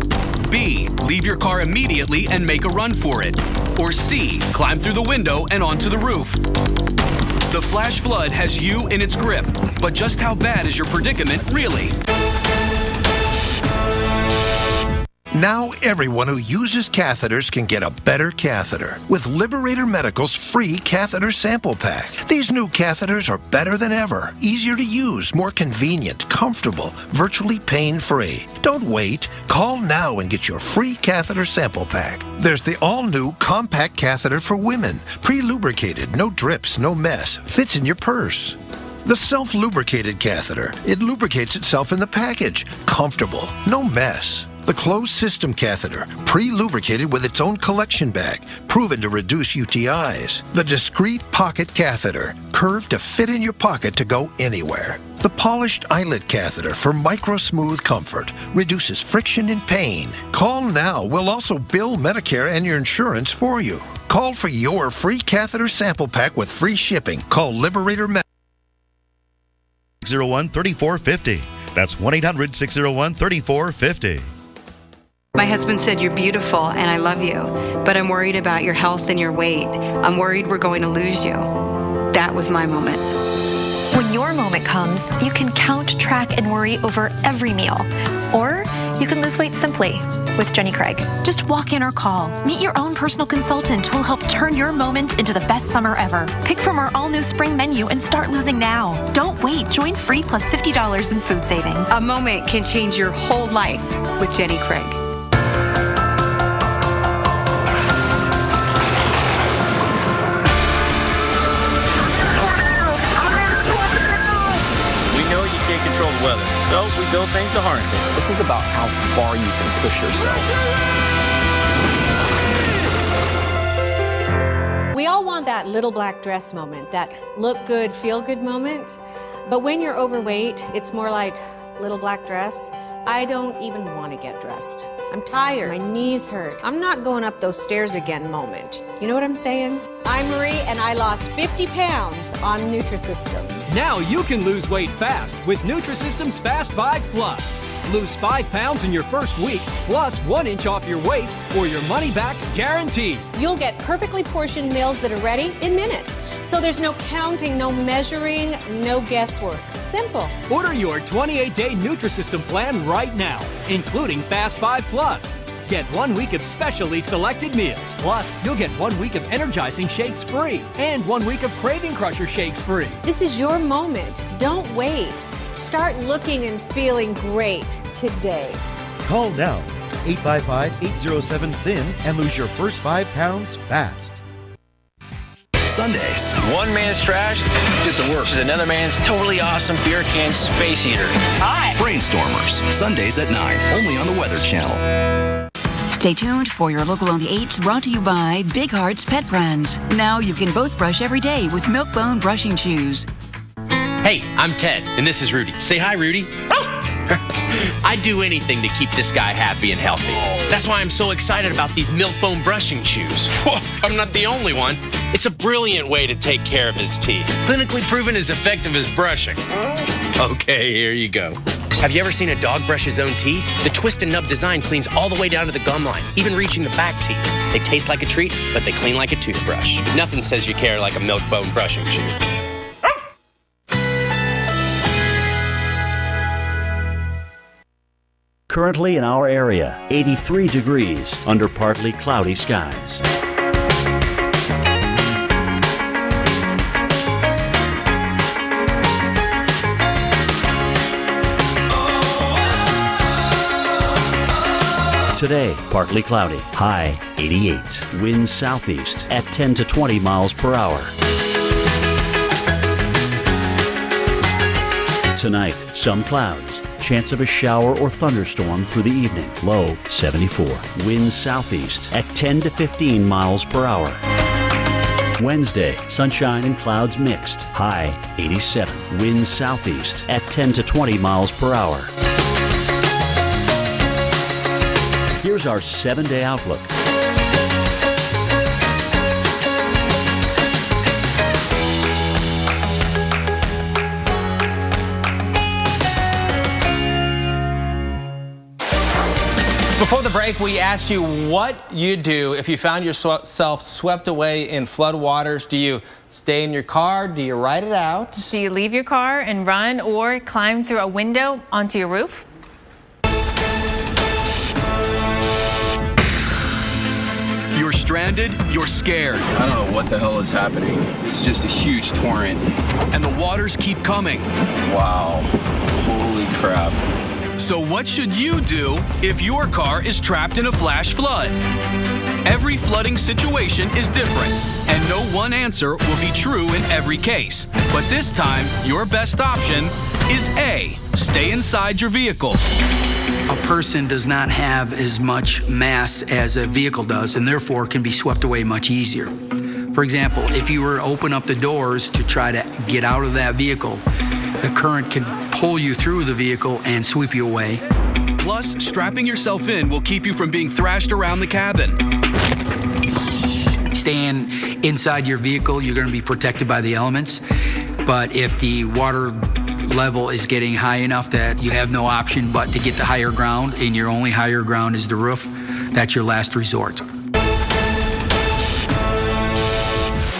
B, leave your car immediately and make a run for it? Or C, climb through the window and onto the roof? The flash flood has you in its grip, but just how bad is your predicament really?
Now everyone who uses catheters can get a better catheter with Liberator Medical's free catheter sample pack. These new catheters are better than ever, easier to use, more convenient, comfortable, virtually pain-free. Don't wait. Call now and get your free catheter sample pack. There's the all-new compact catheter for women, pre-lubricated, no drips, no mess, fits in your purse. The self-lubricated catheter, it lubricates itself in the package, comfortable, no mess. The closed system catheter, pre-lubricated with its own collection bag, proven to reduce UTIs. The discreet pocket catheter, curved to fit in your pocket to go anywhere. The polished eyelet catheter for micro-smooth comfort, reduces friction and pain. Call now. We'll also bill Medicare and your insurance for you. Call for your free catheter sample pack with free shipping. Call Liberator Medical.
601-3450. That's 1-800-601-3450.
My husband said, "You're beautiful and I love you, but I'm worried about your health and your weight. I'm worried we're going to lose you." That was my moment.
When your moment comes, you can count, track, and worry over every meal. Or you can lose weight simply with Jenny Craig. Just walk in or call. Meet your own personal consultant who will help turn your moment into the best summer ever. Pick from our all-new spring menu and start losing now. Don't wait. Join free plus $50 in food savings.
A moment can change your whole life with Jenny Craig.
Control the weather, so we build things to harness it.
This is about how far you can push yourself.
We all want that little black dress moment, that look good, feel good moment. But when you're overweight, it's more like little black dress. I don't even want to get dressed. I'm tired. My knees hurt. I'm not going up those stairs again moment. You know what I'm saying? I'm Marie, and I lost 50 pounds on Nutrisystem.
Now you can lose weight fast with Nutrisystem's Fast 5 Plus. Lose 5 pounds in your first week, plus 1 inch off your waist, or your money back guaranteed.
You'll get perfectly portioned meals that are ready in minutes. So there's no counting, no measuring, no guesswork. Simple.
Order your 28-day Nutrisystem plan right now, including Fast 5 Plus. Get 1 week of specially selected meals. Plus, you'll get 1 week of energizing shakes free and 1 week of Craving Crusher shakes free.
This is your moment. Don't wait. Start looking and feeling great today.
Call now, 855-807-THIN, and lose your first 5 pounds fast.
Sundays.
One man's trash
Get the work.
is another man's totally awesome beer can space heater.
Hi. Brainstormers. Sundays at 9. Only on the Weather Channel.
Stay tuned for your local on the 8s, brought to you by Big Hearts Pet Brands. Now you can both brush every day with Milk-Bone brushing shoes.
Hey, I'm Ted, and this is Rudy. Say hi, Rudy. I'd do anything to keep this guy happy and healthy. That's why I'm so excited about these Milk-Bone brushing shoes. I'm not the only one. It's a brilliant way to take care of his teeth. Clinically proven as effective as brushing. Okay, here you go. Have you ever seen a dog brush his own teeth? The twist and nub design cleans all the way down to the gum line, even reaching the back teeth. They taste like a treat, but they clean like a toothbrush. Nothing says you care like a Milk-Bone brushing shoe.
Currently in our area, 83 degrees under partly cloudy skies. Today, partly cloudy, high 88. Winds southeast at 10 to 20 miles per hour. Tonight, some clouds. Chance of a shower or thunderstorm through the evening. Low 74. Winds southeast at 10 to 15 miles per hour. Wednesday, sunshine and clouds mixed. High 87. Winds southeast at 10 to 20 miles per hour. Here's our 7-day outlook.
Before the break, we asked you what you'd do if you found yourself swept away in floodwaters. Do you stay in your car? Do you ride it out?
Do you leave your car and run or climb through a window onto your roof?
You're stranded, you're scared.
I don't know what the hell is happening. It's just a huge torrent.
And the waters keep coming.
Wow. Holy crap.
So what should you do if your car is trapped in a flash flood? Every flooding situation is different, and no one answer will be true in every case. But this time, your best option is A, stay inside your vehicle.
A person does not have as much mass as a vehicle does, and therefore can be swept away much easier. For example, if you were to open up the doors to try to get out of that vehicle, the current could pull you through the vehicle and sweep you away.
Plus, strapping yourself in will keep you from being thrashed around the cabin.
Staying inside your vehicle, you're going to be protected by the elements. But if the water level is getting high enough that you have no option but to get to higher ground, and your only higher ground is the roof, that's your last resort.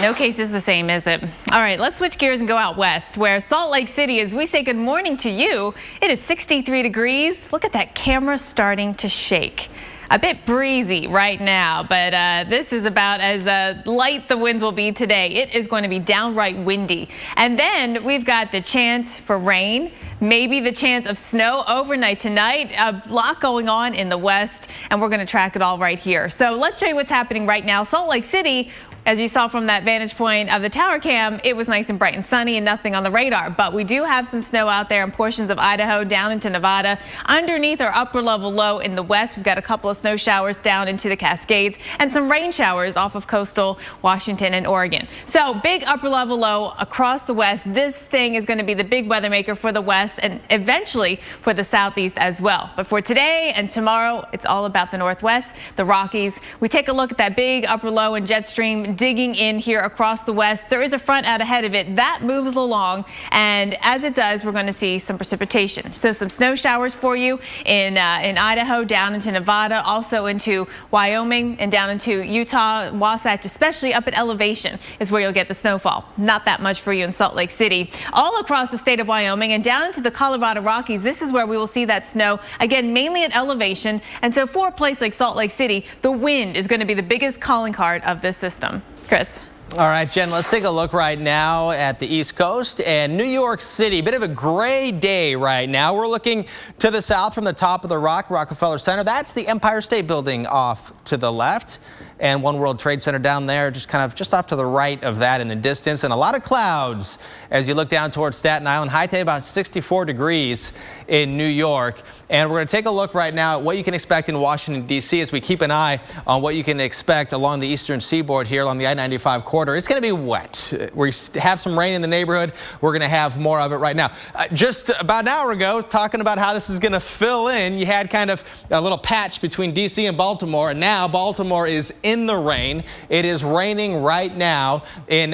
No case is the same, is it? All right, let's switch gears and go out west, where Salt Lake City, as we say good morning to you, it is 63 degrees. Look at that camera starting to shake. A bit breezy right now, but this is about as light the winds will be today. It is going to be downright windy. And then we've got the chance for rain, maybe the chance of snow overnight tonight. A lot going on in the west, and we're going to track it all right here. So let's show you what's happening right now. Salt Lake City, as you saw from that vantage point of the tower cam, it was nice and bright and sunny and nothing on the radar. But we do have some snow out there in portions of Idaho down into Nevada. Underneath our upper level low in the west, we've got a couple of snow showers down into the Cascades and some rain showers off of coastal Washington and Oregon. So big upper level low across the west. This thing is going to be the big weather maker for the west and eventually for the southeast as well. But for today and tomorrow, it's all about the northwest, the Rockies. We take a look at that big upper low and jet stream digging in here across the west. There is a front out ahead of it that moves along, and as it does, we're going to see some precipitation. So some snow showers for you in Idaho, down into Nevada, also into Wyoming and down into Utah, Wasatch, especially up at elevation is where you'll get the snowfall. Not that much for you in Salt Lake City. All across the state of Wyoming and down into the Colorado Rockies, this is where we will see that snow, again, mainly at elevation. And so for a place like Salt Lake City, the wind is going to be the biggest calling card of this system. Chris.
All right, Jen, let's take a look right now at the East Coast and New York City. Bit of a gray day right now. We're looking to the south from the top of the rock, Rockefeller Center. That's the Empire State Building off to the left. And One World Trade Center down there, just off to the right of that in the distance. And a lot of clouds as you look down towards Staten Island. High today about 64 degrees in New York. And we're going to take a look right now at what you can expect in Washington, D.C. as we keep an eye on what you can expect along the eastern seaboard here along the I-95 corridor. It's going to be wet. We have some rain in the neighborhood. We're going to have more of it right now. Just about an hour ago, talking about how this is going to fill in, you had kind of a little patch between D.C. and Baltimore. And now Baltimore is in the rain. It is raining right now in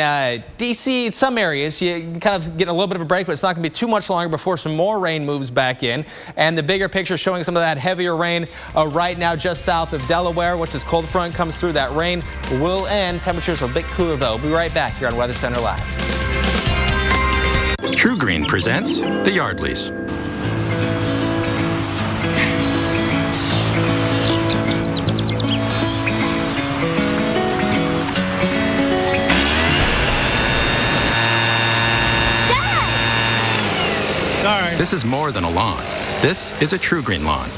D.C. Some areas. You kind of get a little bit of a break, but it's not going to be too much longer before some more rain moves back in. And the bigger picture showing some of that heavier rain right now just south of Delaware. Once this cold front comes through, that rain will end. Temperatures a bit cooler though. We'll be right back here on Weather Center Live.
True Green presents the Yardleys.
Sorry.
This is more than a lawn. This is a True Green lawn.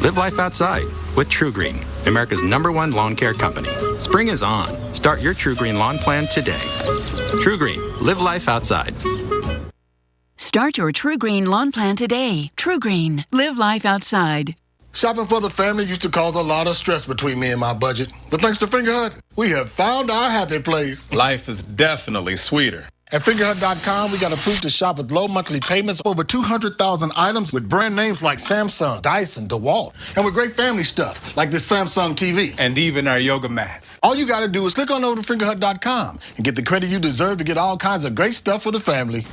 Live life outside with True Green, America's #1 lawn care company. Spring is on. Start your True Green lawn plan today. True Green, live life outside.
Start your True Green lawn plan today. True Green, live life outside.
Shopping for the family used to cause a lot of stress between me and my budget. But thanks to Fingerhut, we have found our happy place.
Life is definitely sweeter.
At Fingerhut.com, we got approved to shop with low monthly payments, over 200,000 items with brand names like Samsung, Dyson, DeWalt, and with great family stuff like this Samsung TV.
And even our yoga mats.
All you got to do is click on over to Fingerhut.com and get the credit you deserve to get all kinds of great stuff for the family.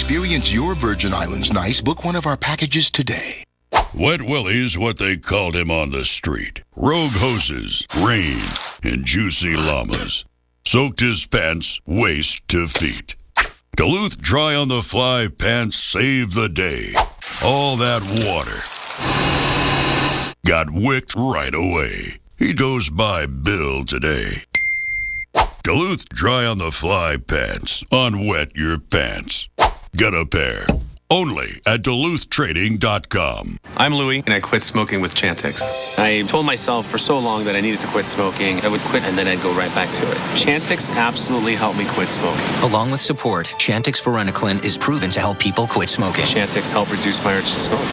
Experience your Virgin Islands nice. Book one of our packages today.
Wet Willie's what they called him on the street. Rogue hoses, rain, and juicy llamas. Soaked his pants waist to feet. Duluth Dry on the Fly pants saved the day. All that water got wicked right away. He goes by Bill today. Duluth Dry on the Fly pants. Unwet your pants. Get a pair. Only at DuluthTrading.com.
I'm Louie, and I quit smoking with Chantix. I told myself for so long that I needed to quit smoking. I would quit, and then I'd go right back to it. Chantix absolutely helped me quit smoking.
Along with support, Chantix Varenicline is proven to help people quit smoking.
Chantix helped reduce my urge to smoke.